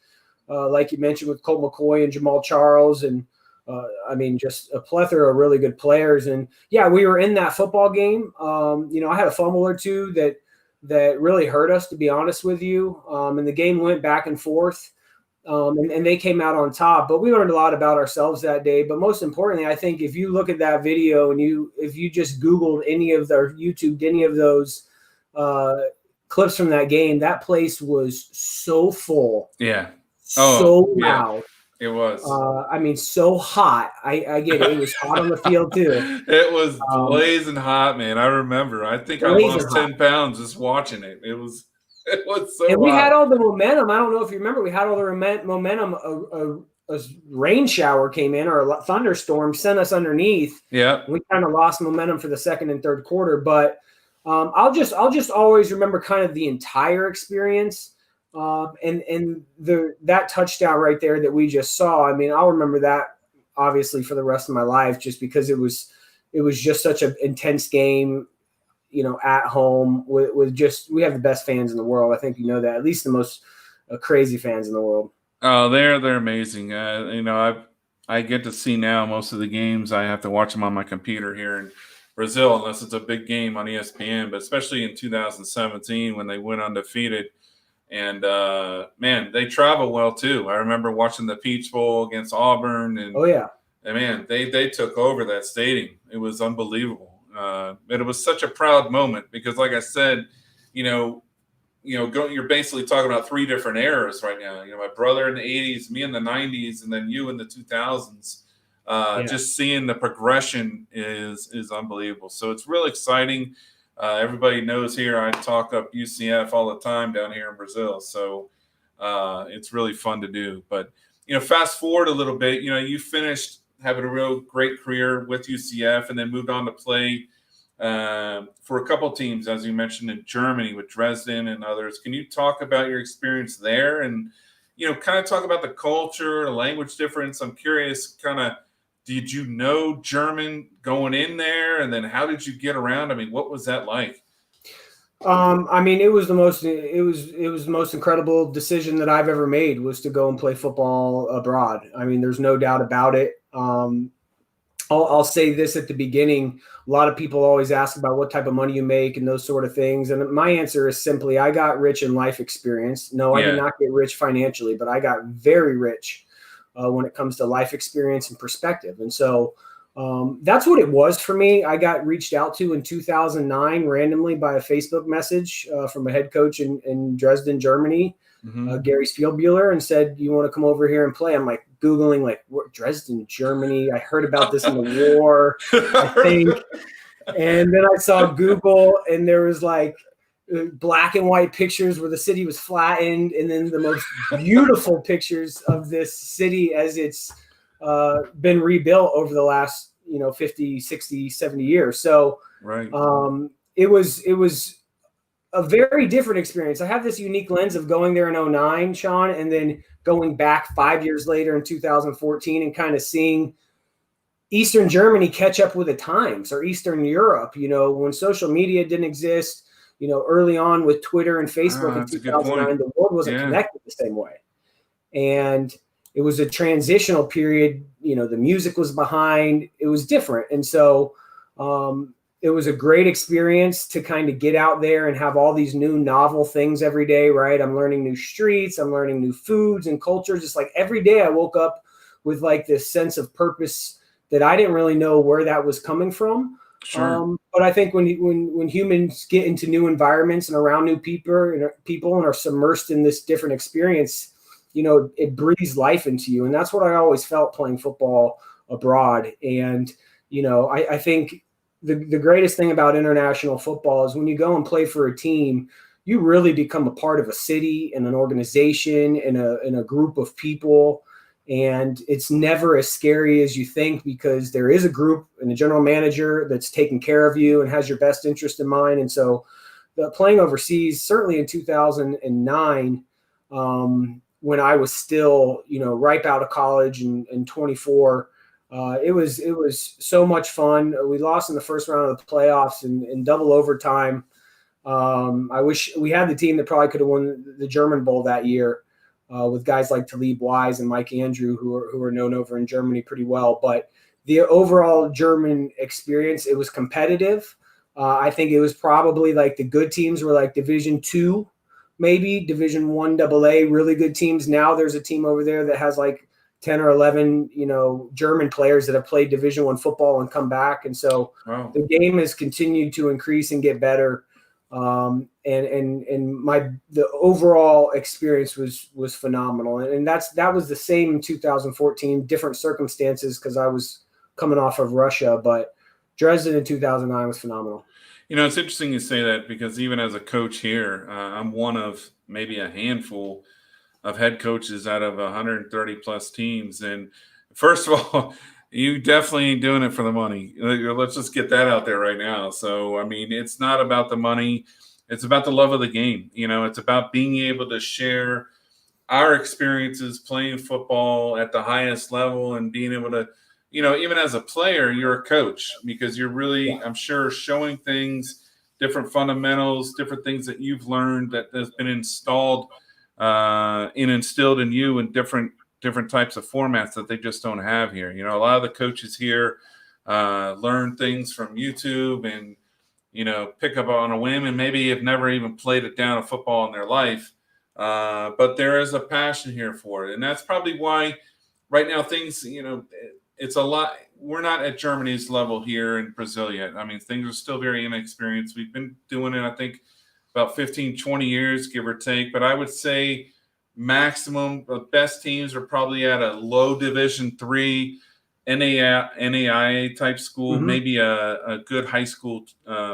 like you mentioned, with Colt McCoy and Jamal Charles, and just a plethora of really good players. And yeah, we were in that football game. I had a fumble or two that really hurt us, to be honest with you. And the game went back and forth. and they came out on top. But we learned a lot about ourselves that day. But most importantly, I think if you look at that video and if you just Googled any of their YouTubed any of those clips from that game, that place was so full. Yeah. So yeah. loud. It was. I mean, so hot. I get it. It was hot on the field too. It was blazing hot, man. I remember. I think I lost 10 pounds just watching it. It was so and we hot. had all the momentum. I don't know if you remember. We had all the momentum. A rain shower came in, or a thunderstorm sent us underneath. Yeah. We kind of lost momentum for the second and third quarter. But I'll just always remember kind of the entire experience. And that touchdown right there that we just saw. I mean, I'll remember that obviously for the rest of my life, just because it was just such an intense game, at home with we have the best fans in the world. I think you know that, at least the most crazy fans in the world. Oh, they're amazing. I get to see now most of the games. I have to watch them on my computer here in Brazil, unless it's a big game on ESPN. But especially in 2017 when they went undefeated. And, man, they travel well, too. I remember watching the Peach Bowl against Auburn. And, oh, yeah. And, man, they took over that stadium. It was unbelievable. And it was such a proud moment because, like I said, you're basically talking about three different eras right now. My brother in the 80s, me in the 90s, and then you in the 2000s. Just seeing the progression is unbelievable. So it's really exciting. Everybody knows here I talk up UCF all the time down here in Brazil. So it's really fun to do. But, fast forward a little bit, you finished having a real great career with UCF and then moved on to play for a couple teams, as you mentioned, in Germany with Dresden and others. Can you talk about your experience there and, kind of talk about the culture, the language difference? I'm curious, kind of, did you know German going in there? And then how did you get around? I mean, what was that like? I mean, it was the most incredible decision that I've ever made, was to go and play football abroad. I mean, there's no doubt about it. I'll say this at the beginning. A lot of people always ask about what type of money you make and those sort of things. And my answer is simply, I got rich in life experience. No, I did not get rich financially, but I got very rich when it comes to life experience and perspective. And so that's what it was for me. I got reached out to in 2009 randomly by a Facebook message from a head coach in Dresden, Germany, Gary Spielbuehler, and said, "You want to come over here and play?" I'm like Googling, like, what, Dresden, Germany? I heard about this in the war, I think. And then I saw Google, and there was like black and white pictures where the city was flattened, and then the most beautiful pictures of this city as it's been rebuilt over the last 50, 60, 70 years. So right. It was a very different experience. I have this unique lens of going there in 2009, Sean, and then going back 5 years later in 2014 and kind of seeing Eastern Germany catch up with the times, or Eastern Europe, when social media didn't exist, early on with Twitter and Facebook in 2009, the world wasn't connected the same way. And it was a transitional period. The music was behind. It was different. And so it was a great experience to kind of get out there and have all these new novel things every day, right? I'm learning new streets. I'm learning new foods and cultures. Just like every day I woke up with like this sense of purpose that I didn't really know where that was coming from. Sure. But I think when humans get into new environments and around new people and are submersed in this different experience, it breathes life into you. And that's what I always felt playing football abroad. And, I think the greatest thing about international football is when you go and play for a team, you really become a part of a city and an organization and a group of people. And it's never as scary as you think, because there is a group and a general manager that's taking care of you and has your best interest in mind. And so playing overseas, certainly in 2009, when I was still, ripe out of college and 24, it was so much fun. We lost in the first round of the playoffs in double overtime. I wish we had the team that probably could have won the German Bowl that year, with guys like Talib Wise and Mike Andrew, who are known over in Germany pretty well. But the overall German experience, it was competitive. I think it was probably like the good teams were like Division II, maybe Division I AA, really good teams. Now there's a team over there that has like 10 or 11, German players that have played Division I football and come back. And so the game has continued to increase and get better. And the overall experience was phenomenal. And that was the same in 2014, different circumstances because I was coming off of Russia, but Dresden in 2009 was phenomenal. It's interesting you say that because even as a coach here, I'm one of maybe a handful of head coaches out of 130 plus teams. And first of all, you definitely ain't doing it for the money. Let's just get that out there right now. So, I mean, it's not about the money. It's about the love of the game. It's about being able to share our experiences playing football at the highest level and being able to, even as a player, you're a coach because you're really, I'm sure, showing things, different fundamentals, different things that you've learned that has been instilled in you in different types of formats that they just don't have here. A lot of the coaches here learn things from YouTube and, pick up on a whim and maybe have never even played it down a football in their life. But there is a passion here for it. And that's probably why right now things, it's a lot. We're not at Germany's level here in Brazil yet. I mean, things are still very inexperienced. We've been doing it, I think, about 15, 20 years, give or take. But I would say maximum, the best teams are probably at a low Division III NAIA type school, maybe a good high school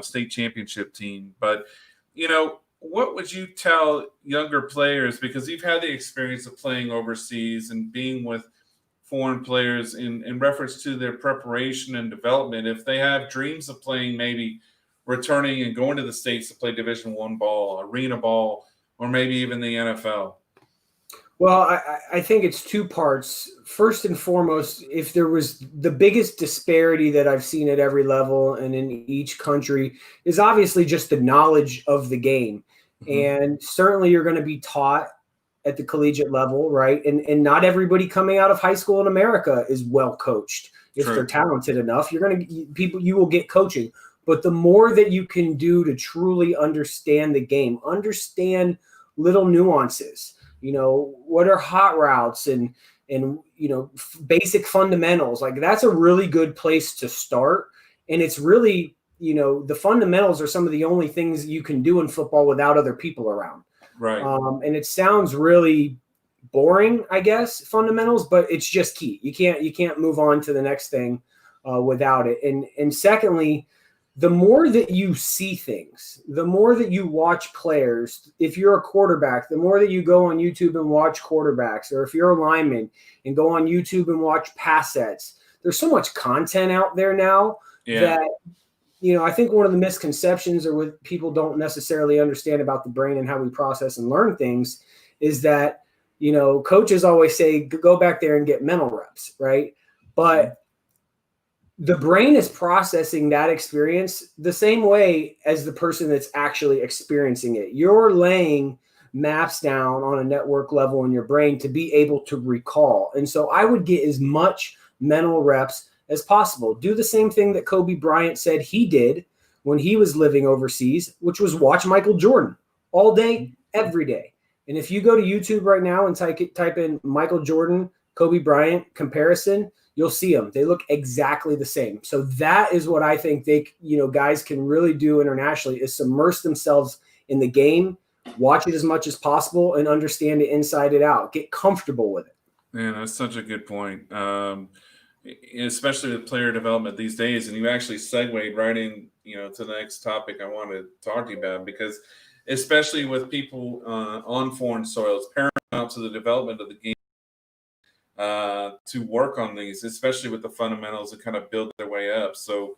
state championship team. But, what would you tell younger players, because you've had the experience of playing overseas and being with foreign players in reference to their preparation and development, if they have dreams of playing, maybe returning and going to the States to play Division I ball, arena ball, or maybe even the NFL? Well, I think it's two parts. First and foremost, if there was the biggest disparity that I've seen at every level and in each country is obviously just the knowledge of the game. And certainly you're going to be taught at the collegiate level, right? And not everybody coming out of high school in America is well coached. If they're talented enough, you will get coaching. But the more that you can do to truly understand the game, understand little nuances, what are hot routes and basic fundamentals, like that's a really good place to start. And it's really, the fundamentals are some of the only things you can do in football without other people around. Right. And it sounds really boring, I guess, fundamentals, but it's just key. You can't move on to the next thing without it. And secondly, the more that you see things, the more that you watch players, if you're a quarterback, the more that you go on YouTube and watch quarterbacks, or if you're a lineman and go on YouTube and watch pass sets, there's so much content out there now that, I think one of the misconceptions or what people don't necessarily understand about the brain and how we process and learn things is that, coaches always say, go back there and get mental reps, right? But the brain is processing that experience the same way as the person that's actually experiencing it. You're laying maps down on a network level in your brain to be able to recall. And so I would get as much mental reps as possible. Do the same thing that Kobe Bryant said he did when he was living overseas, which was watch Michael Jordan all day, every day. And if you go to YouTube right now and type in Michael Jordan, Kobe Bryant comparison, you'll see them. They look exactly the same. So that is what I think guys can really do internationally is submerge themselves in the game, watch it as much as possible, and understand it inside and out. Get comfortable with it. Man, that's such a good point. Especially with player development these days. And you actually segued right in, to the next topic I wanted to talk to you about, because especially with people on foreign soils, paramount to the development of the game, to work on these, especially with the fundamentals and kind of build their way up. So,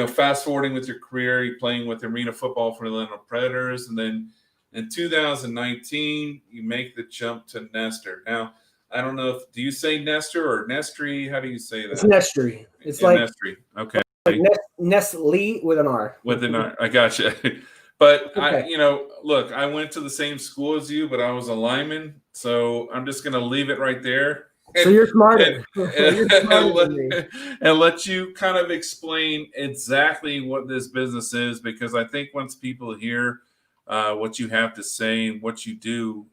fast forwarding with your career, you're playing with arena football for the Orlando Predators. And then in 2019, you make the jump to Nestor. Now, I don't know do you say Nestor or Nestry? How do you say that? It's Nestry. It's like Nestry. Okay. Like Nestle with an R. With an R. I gotcha. But okay. Look, I went to the same school as you, but I was a lineman. So I'm just going to leave it right there. So you're smarter. And let you kind of explain exactly what this business is, because I think once people hear what you have to say and what you do,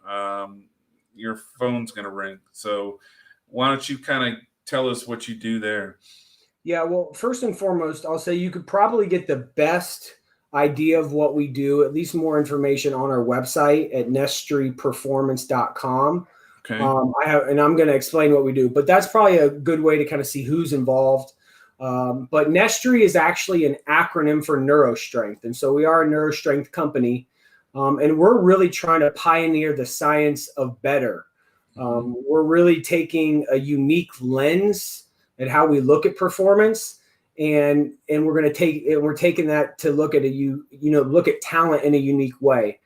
your phone's going to ring. So why don't you kind of tell us what you do there? Yeah, well, first and foremost, I'll say you could probably get the best idea of what we do, at least more information on our website at nestryperformance.com. Okay. I'm going to explain what we do, but that's probably a good way to kind of see who's involved. But Nestry is actually an acronym for neurostrength. And so we are a neurostrength company, and we're really trying to pioneer the science of better. We're really taking a unique lens at how we look at performance, and we're taking that to look at look at talent in a unique way.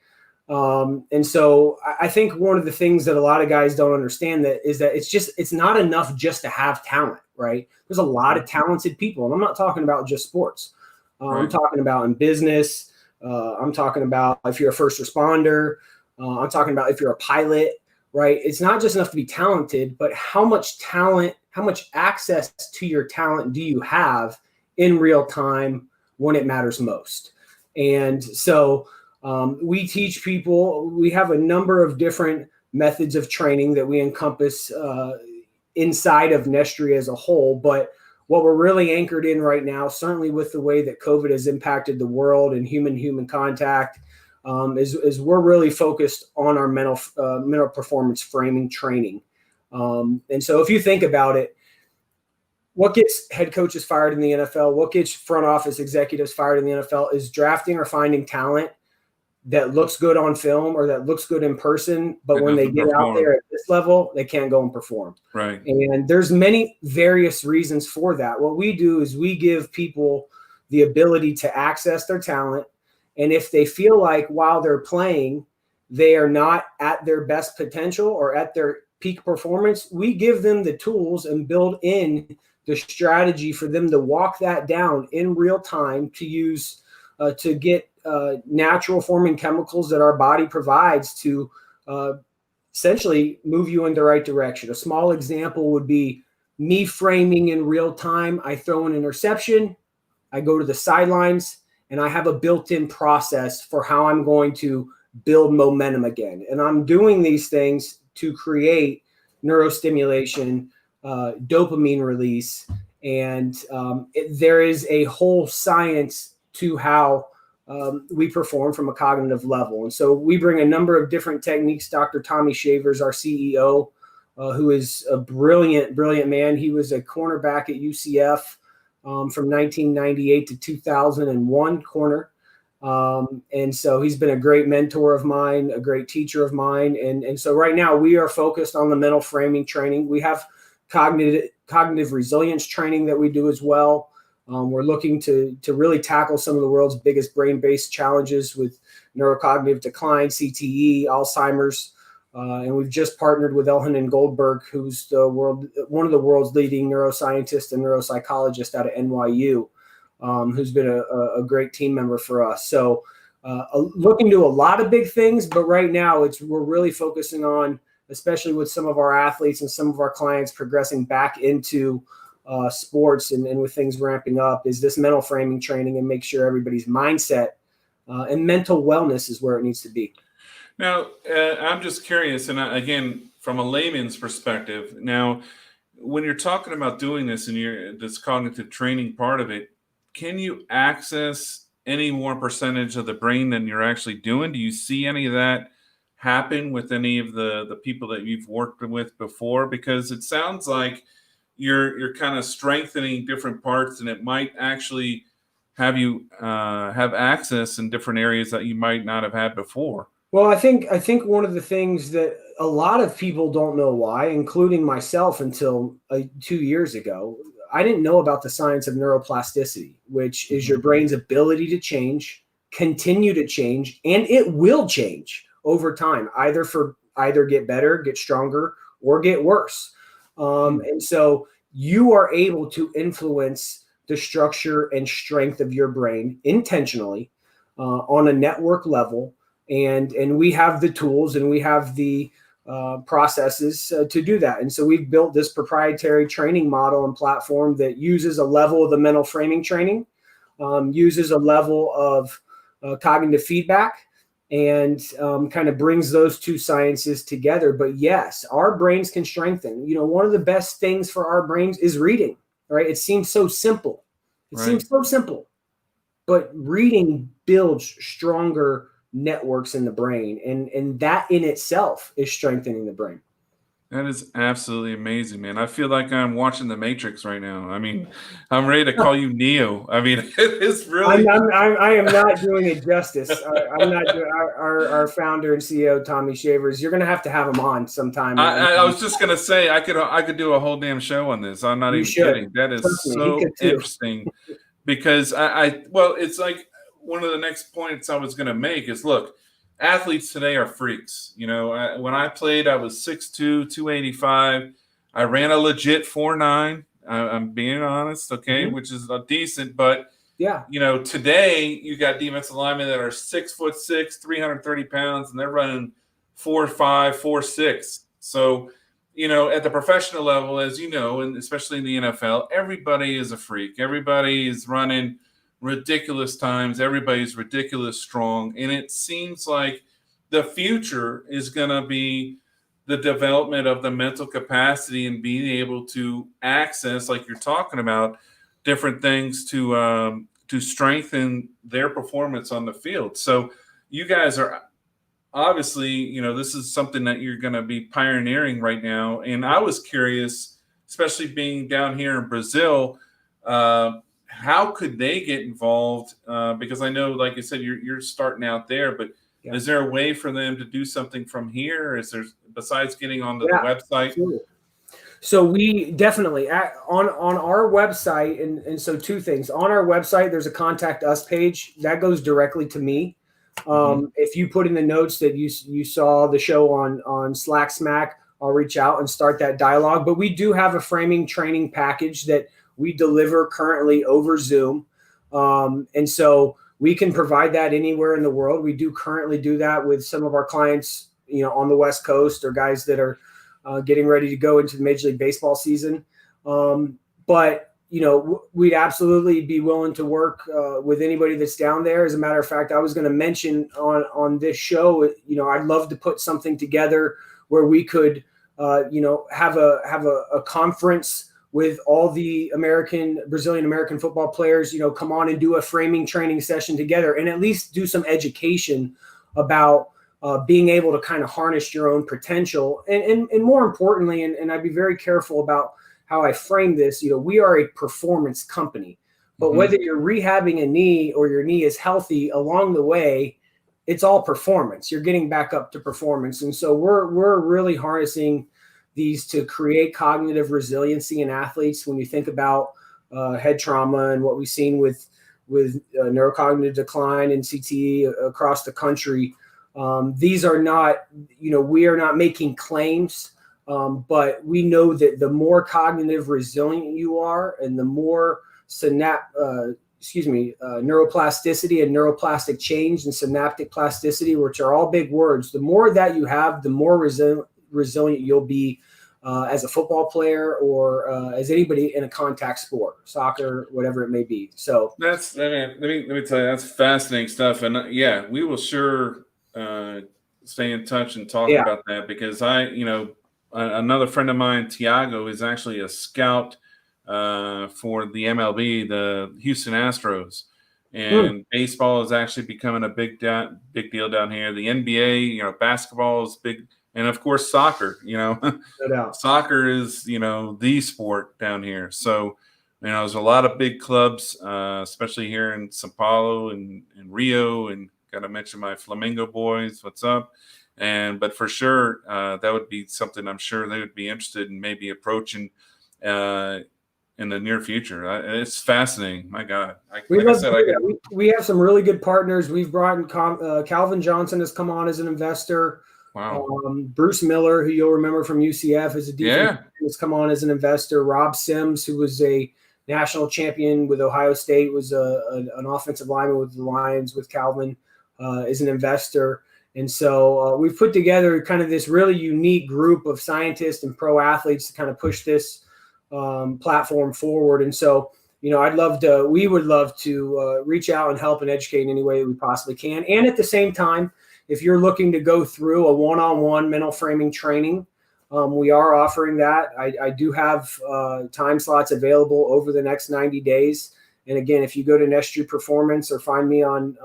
And so I think one of the things that a lot of guys don't understand is that it's not enough just to have talent, right? There's a lot of talented people, and I'm not talking about just sports. Right. I'm talking about in business. I'm talking about if you're a first responder. I'm talking about if you're a pilot, right? It's not just enough to be talented, but how much access to your talent do you have in real time when it matters most? And so we teach people. We have a number of different methods of training that we encompass inside of Nestry as a whole. But what we're really anchored in right now, certainly with the way that COVID has impacted the world and human contact, is we're really focused on our mental performance framing training. And so if you think about it, what gets head coaches fired in the NFL, what gets front office executives fired in the NFL is drafting or finding talent that looks good on film or that looks good in person, but when they get out there at this level, they can't go and perform. Right. And there's many various reasons for that. What we do is we give people the ability to access their talent. And if they feel like while they're playing, they are not at their best potential or at their peak performance, we give them the tools and build in the strategy for them to walk that down in real time to use to get natural forming chemicals that our body provides to essentially move you in the right direction. A small example would be me framing in real time. I throw an interception, I go to the sidelines, and I have a built-in process for how I'm going to build momentum again. And I'm doing these things to create neurostimulation, dopamine release, and there is a whole science to how we perform from a cognitive level. And so we bring a number of different techniques. Dr. Tommy Shavers, our CEO, who is a brilliant man. He was a cornerback at UCF from 1998 to 2001 corner. And so he's been a great mentor of mine, a great teacher of mine. And so right now we are focused on the mental framing training. We have cognitive resilience training that we do as well. We're looking to really tackle some of the world's biggest brain-based challenges with neurocognitive decline, CTE, Alzheimer's. And we've just partnered with Elhanan Goldberg, who's one of the world's leading neuroscientists and neuropsychologists out of NYU, who's been a great team member for us. So looking to a lot of big things, but right now we're really focusing on, especially with some of our athletes and some of our clients progressing back into sports and with things ramping up, is this mental framing training and make sure everybody's mindset and mental wellness is where it needs to be. Now, I'm just curious, and again, from a layman's perspective, now, when you're talking about doing this and this cognitive training part of it, can you access any more percentage of the brain than you're actually doing? Do you see any of that happen with any of the people that you've worked with before? Because it sounds like you're kind of strengthening different parts, and it might actually have you have access in different areas that you might not have had before. Well, I think one of the things that a lot of people don't know why, including myself until 2 years ago, I didn't know about the science of neuroplasticity, which is your brain's ability to change, continue to change, and it will change over time, either get better, get stronger, or get worse. And so you are able to influence the structure and strength of your brain intentionally on a network level. And we have the tools and we have the processes to do that. And so we've built this proprietary training model and platform that uses a level of the mental framing training, uses a level of cognitive feedback, and kind of brings those two sciences together. But yes, our brains can strengthen. One of the best things for our brains is reading, right? It seems so simple. Seems so simple, but reading builds stronger networks in the brain, and that in itself is strengthening the brain. That is absolutely amazing, man. I feel like I'm watching The Matrix right now. I mean, I'm ready to call you Neo. I mean, it's really. I am not doing it justice. I'm not doing our founder and CEO Tommy Shavers. You're going to have him on sometime. I was just gonna say I could do a whole damn show on this. I'm not even kidding. That is so interesting because well, it's like one of the next points I was gonna make is look. Athletes today are freaks. When I played, I was 6'2", 285. I ran a legit 4'9". I'm being honest, okay, which is decent. But yeah, today you got defensive linemen that are 6'6", 330 pounds, and they're running 4'5", 4'6". So, at the professional level, as you know, and especially in the NFL, everybody is a freak. Everybody is running ridiculous times. Everybody's ridiculous strong. And it seems like the future is going to be the development of the mental capacity and being able to access, like you're talking about, different things to strengthen their performance on the field. So you guys are obviously, this is something that you're going to be pioneering right now. And I was curious, especially being down here in Brazil, how could they get involved? Because I know, like I said, you're starting out there, but is there a way for them to do something from here? Is there, besides getting onto the website? Absolutely. So we definitely on our website, and so two things. On our website, there's a contact us page that goes directly to me. If you put in the notes that you saw the show on Slack Smack, I'll reach out and start that dialogue. But we do have a framing training package that we deliver currently over Zoom. And so we can provide that anywhere in the world. We do currently do that with some of our clients, on the West Coast or guys that are getting ready to go into the Major League Baseball season. But, we'd absolutely be willing to work with anybody that's down there. As a matter of fact, I was going to mention on this show, I'd love to put something together where we could, have a conference with all the Brazilian American football players, come on and do a framing training session together and at least do some education about being able to kind of harness your own potential. And more importantly, and I'd be very careful about how I frame this, we are a performance company, but whether you're rehabbing a knee or your knee is healthy along the way, it's all performance. You're getting back up to performance. And so we're really harnessing these to create cognitive resiliency in athletes. When you think about head trauma and what we've seen with neurocognitive decline and CTE across the country, these are not, we are not making claims, but we know that the more cognitive resilient you are and the more neuroplasticity and neuroplastic change and synaptic plasticity, which are all big words, the more that you have, the more resilient you'll be as a football player or as anybody in a contact sport, soccer, whatever it may be. So let me tell you, that's fascinating stuff. And we will sure stay in touch and talk about that, because another friend of mine, Tiago, is actually a scout for the MLB, the Houston Astros, and baseball is actually becoming a big deal down here. The NBA, basketball is big. And of course, soccer, no doubt. Soccer is, the sport down here. So, there's a lot of big clubs, especially here in Sao Paulo and Rio, and got to mention my Flamingo boys. What's up? But for sure, that would be something I'm sure they would be interested in maybe approaching in the near future. It's fascinating. My God. We have some really good partners. We've brought in Calvin Johnson has come on as an investor. Wow. Bruce Miller, who you'll remember from UCF, as a defense, has come on as an investor. Rob Sims, who was a national champion with Ohio State, was an offensive lineman with the Lions with Calvin, is an investor. And so we've put together kind of this really unique group of scientists and pro athletes to kind of push this platform forward. And so, we would love to reach out and help and educate in any way we possibly can. And at the same time, if you're looking to go through a one-on-one mental framing training, we are offering that. I do have time slots available over the next 90 days. And again, if you go to Nestry Performance or find me on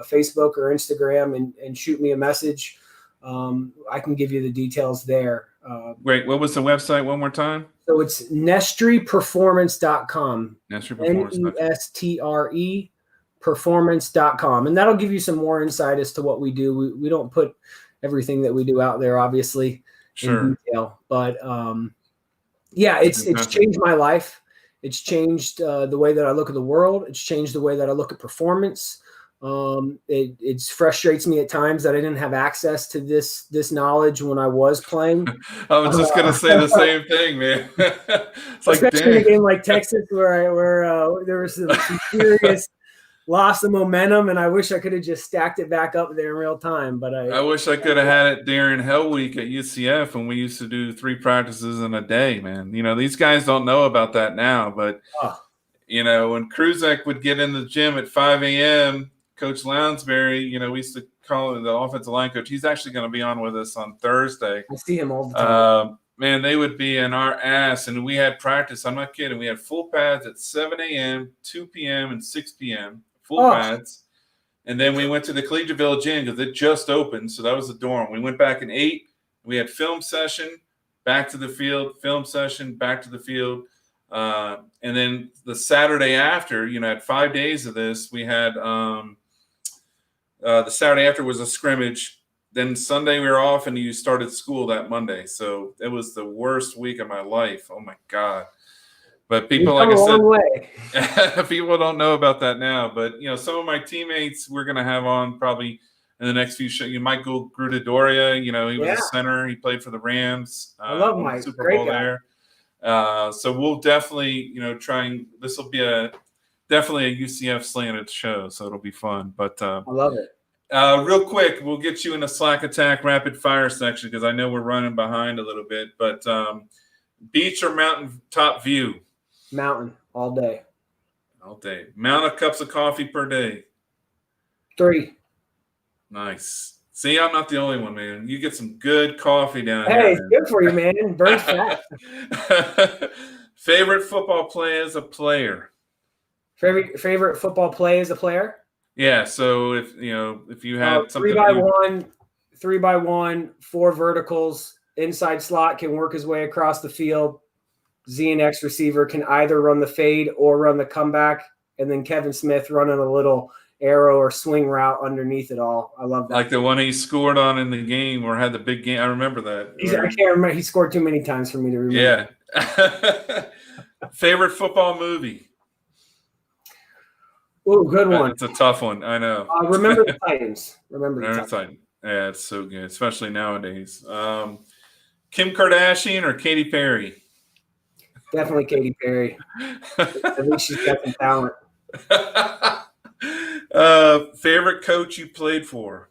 Facebook or Instagram and shoot me a message, I can give you the details there. Wait, what was the website one more time? So it's nestryperformance.com. Nestre performance.com. And that'll give you some more insight as to what we do. We don't put everything that we do out there, obviously, in detail. But yeah, it's changed my life. It's changed the way that I look at the world. It's changed the way that I look at performance. It frustrates me at times that I didn't have access to this knowledge when I was playing. I was just gonna say the same thing, man. It's like, especially in a game like Texas where there was some serious loss of momentum, and I wish I could have just stacked it back up there in real time. But I wish I could have had it during Hell Week at UCF when we used to do 3 practices in a day, man. You know, these guys don't know about that now, but you know, when Kruzek would get in the gym at 5 a.m., Coach Lounsbury, you know, we used to call him the offensive line coach. He's actually going to be on with us on Thursday. I see him all the time. Man, they would be in our ass, and we had practice. I'm not kidding. We had full pads at 7 a.m., 2 p.m., and 6 p.m., full pads. And then we went to the Collegiate Village Inn because it just opened, so that was the dorm. We went back at 8. We had film session, back to the field, film session, back to the field. And then the Saturday after, you know, had 5 days of this, we had the Saturday after was a scrimmage. Then Sunday we were off, and you started school that Monday. So it was the worst week of my life. Oh, my God. But people, like I said, people don't know about that now. But, you know, some of my teammates we're going to have on probably in the next few shows. You might go Grudadoria. You know, he was a center. He played for the Rams. I love Mike. Super Great Bowl guy. there. So we'll definitely, you know, this will be definitely a UCF slanted show. So it'll be fun. But I love it. Real quick, we'll get you in a Slack Attack rapid fire section because I know we're running behind a little bit. But beach or mountain top view? Mountain all day. All day. Amount of cups of coffee per day? 3. Nice. See, I'm not the only one, man. You get some good coffee down Hey, here. it's good for you, man. Burns fat. Favorite football play as a player? Favorite football play as a player? Yeah. So if you had something 3x1, 4 verticals, inside slot can work his way across the field. Z and X receiver can either run the fade or run the comeback, and then Kevin Smith running a little arrow or swing route underneath it all. I love that. Like the one he scored on in the game or had the big game. I remember that. I can't remember. He scored too many times for me to remember. Yeah. Favorite football movie? Oh, good one. It's a tough one. I know. Remember the Titans. Remember the Titans. Yeah, it's so good, especially nowadays. Kim Kardashian or Katy Perry? Definitely Katy Perry. At least she's got some talent. Favorite coach you played for?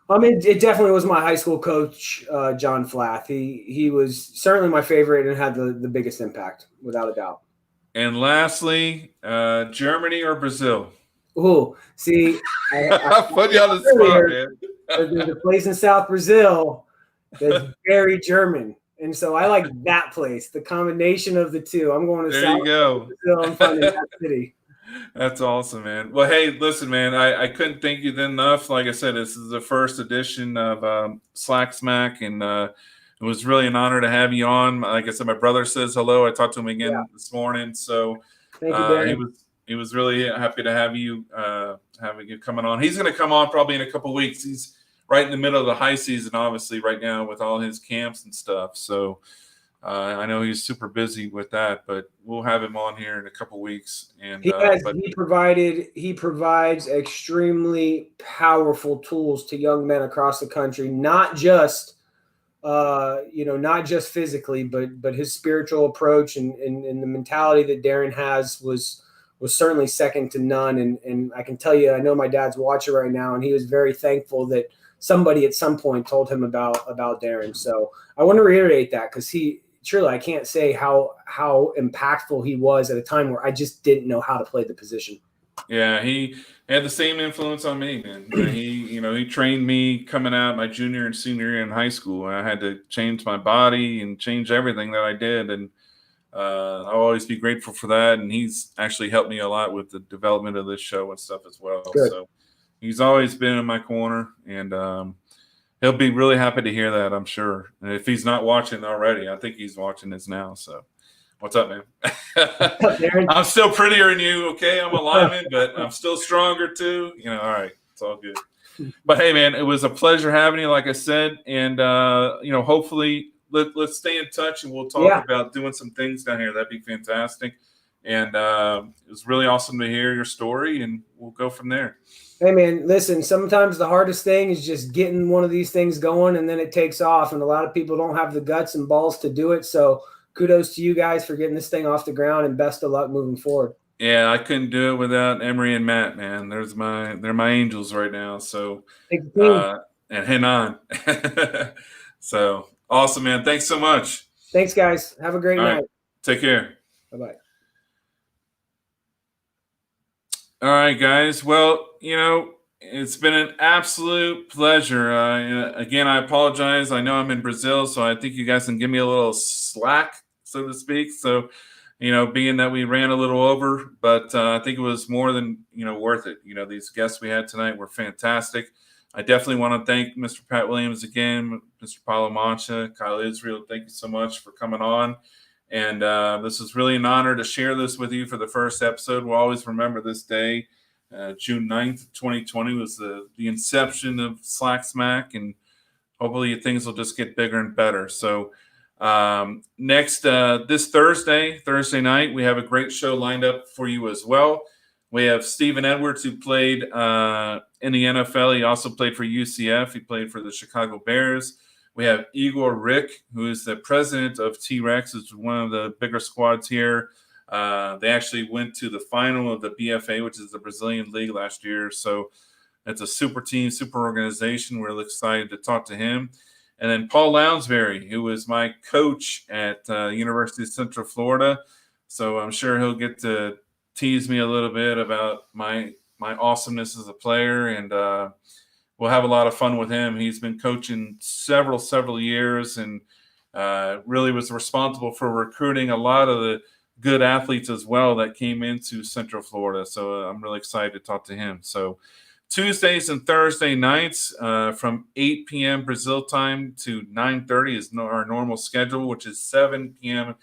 I mean, it definitely was my high school coach, John Flath. He was certainly my favorite and had the biggest impact, without a doubt. And lastly, Germany or Brazil? Ooh, see, I put you on the spot, man. There's a place in South Brazil that's very German. And so I like that place, the combination of the two. I'm going to South Brazil. I'm finding that city. That's awesome, man. Well, hey, listen, man, I couldn't thank you enough. Like I said, this is the first edition of Slack Smack, and it was really an honor to have you on. Like I said, my brother says hello. I talked to him again this morning, so thank you, he was really happy to have you coming on. He's going to come on probably in a couple of weeks. He's right in the middle of the high season, obviously, right now with all his camps and stuff. So I know he's super busy with that, but we'll have him on here in a couple of weeks. And he provides extremely powerful tools to young men across the country, not just physically, but his spiritual approach and the mentality that Darren has was certainly second to none. And I can tell you, I know my dad's watching right now, and he was very thankful that somebody at some point told him about Darren. So I want to reiterate that, because I can't say how impactful he was at a time where I just didn't know how to play the position. Yeah, he had the same influence on me, man. He trained me coming out my junior and senior year in high school. I had to change my body and change everything that I did, and I'll always be grateful for that. And he's actually helped me a lot with the development of this show and stuff as well. Good. So he's always been in my corner, and he'll be really happy to hear that, I'm sure. And if he's not watching already, I think he's watching this now. So what's up, man? I'm still prettier than you, okay? I'm a lineman, but I'm still stronger too. All right. It's all good. But hey, man, it was a pleasure having you, like I said. And, hopefully let's stay in touch and we'll talk about doing some things down here. That'd be fantastic. And it was really awesome to hear your story, and we'll go from there. Hey, man, listen, sometimes the hardest thing is just getting one of these things going, and then it takes off. And a lot of people don't have the guts and balls to do it. So kudos to you guys for getting this thing off the ground, and best of luck moving forward. Yeah, I couldn't do it without Emery and Matt, man. They're my angels right now. So, and Henan. So awesome, man. Thanks so much. Thanks, guys. Have a great night. Right. Take care. Bye-bye. All right, guys. Well, it's been an absolute pleasure. Again, I apologize. I know I'm in Brazil, so I think you guys can give me a little slack, so to speak. So, being that we ran a little over, but I think it was more than, worth it. These guests we had tonight were fantastic. I definitely want to thank Mr. Pat Williams again, Mr. Paulo Mancha, Kyle Israel. Thank you so much for coming on. And this is really an honor to share this with you for the first episode. We'll always remember this day. June 9th, 2020 was the inception of Slack Smack, and hopefully things will just get bigger and better. So next, this Thursday night, we have a great show lined up for you as well. We have Steven Edwards, who played in the NFL. He also played for UCF. He played for the Chicago Bears. We have Igor Rick, who is the president of T-Rex. It's one of the bigger squads here. They actually went to the final of the BFA, which is the Brazilian League, last year. So it's a super team, super organization. We're really excited to talk to him. And then Paul Lounsbury, who was my coach at University of Central Florida. So I'm sure he'll get to tease me a little bit about my awesomeness as a player. And we'll have a lot of fun with him. He's been coaching several years, and really was responsible for recruiting a lot of the good athletes as well that came into Central Florida. So I'm really excited to talk to him. So Tuesdays and Thursday nights from 8 p.m. Brazil time to 9:30 is our normal schedule, which is 7 p.m.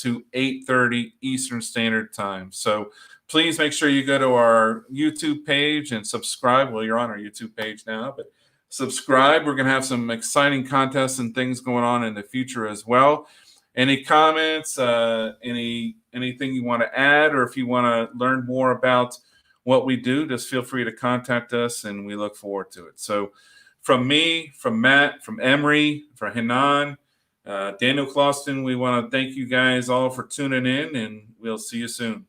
to 8:30 Eastern Standard Time. So please make sure you go to our YouTube page and subscribe. Well, you're on our YouTube page now, but subscribe. We're going to have some exciting contests and things going on in the future as well. Any comments, anything you want to add, or if you want to learn more about what we do, just feel free to contact us, and we look forward to it. So from me, from Matt, from Emery, from Henan, Daniel Clauston, we want to thank you guys all for tuning in, and we'll see you soon.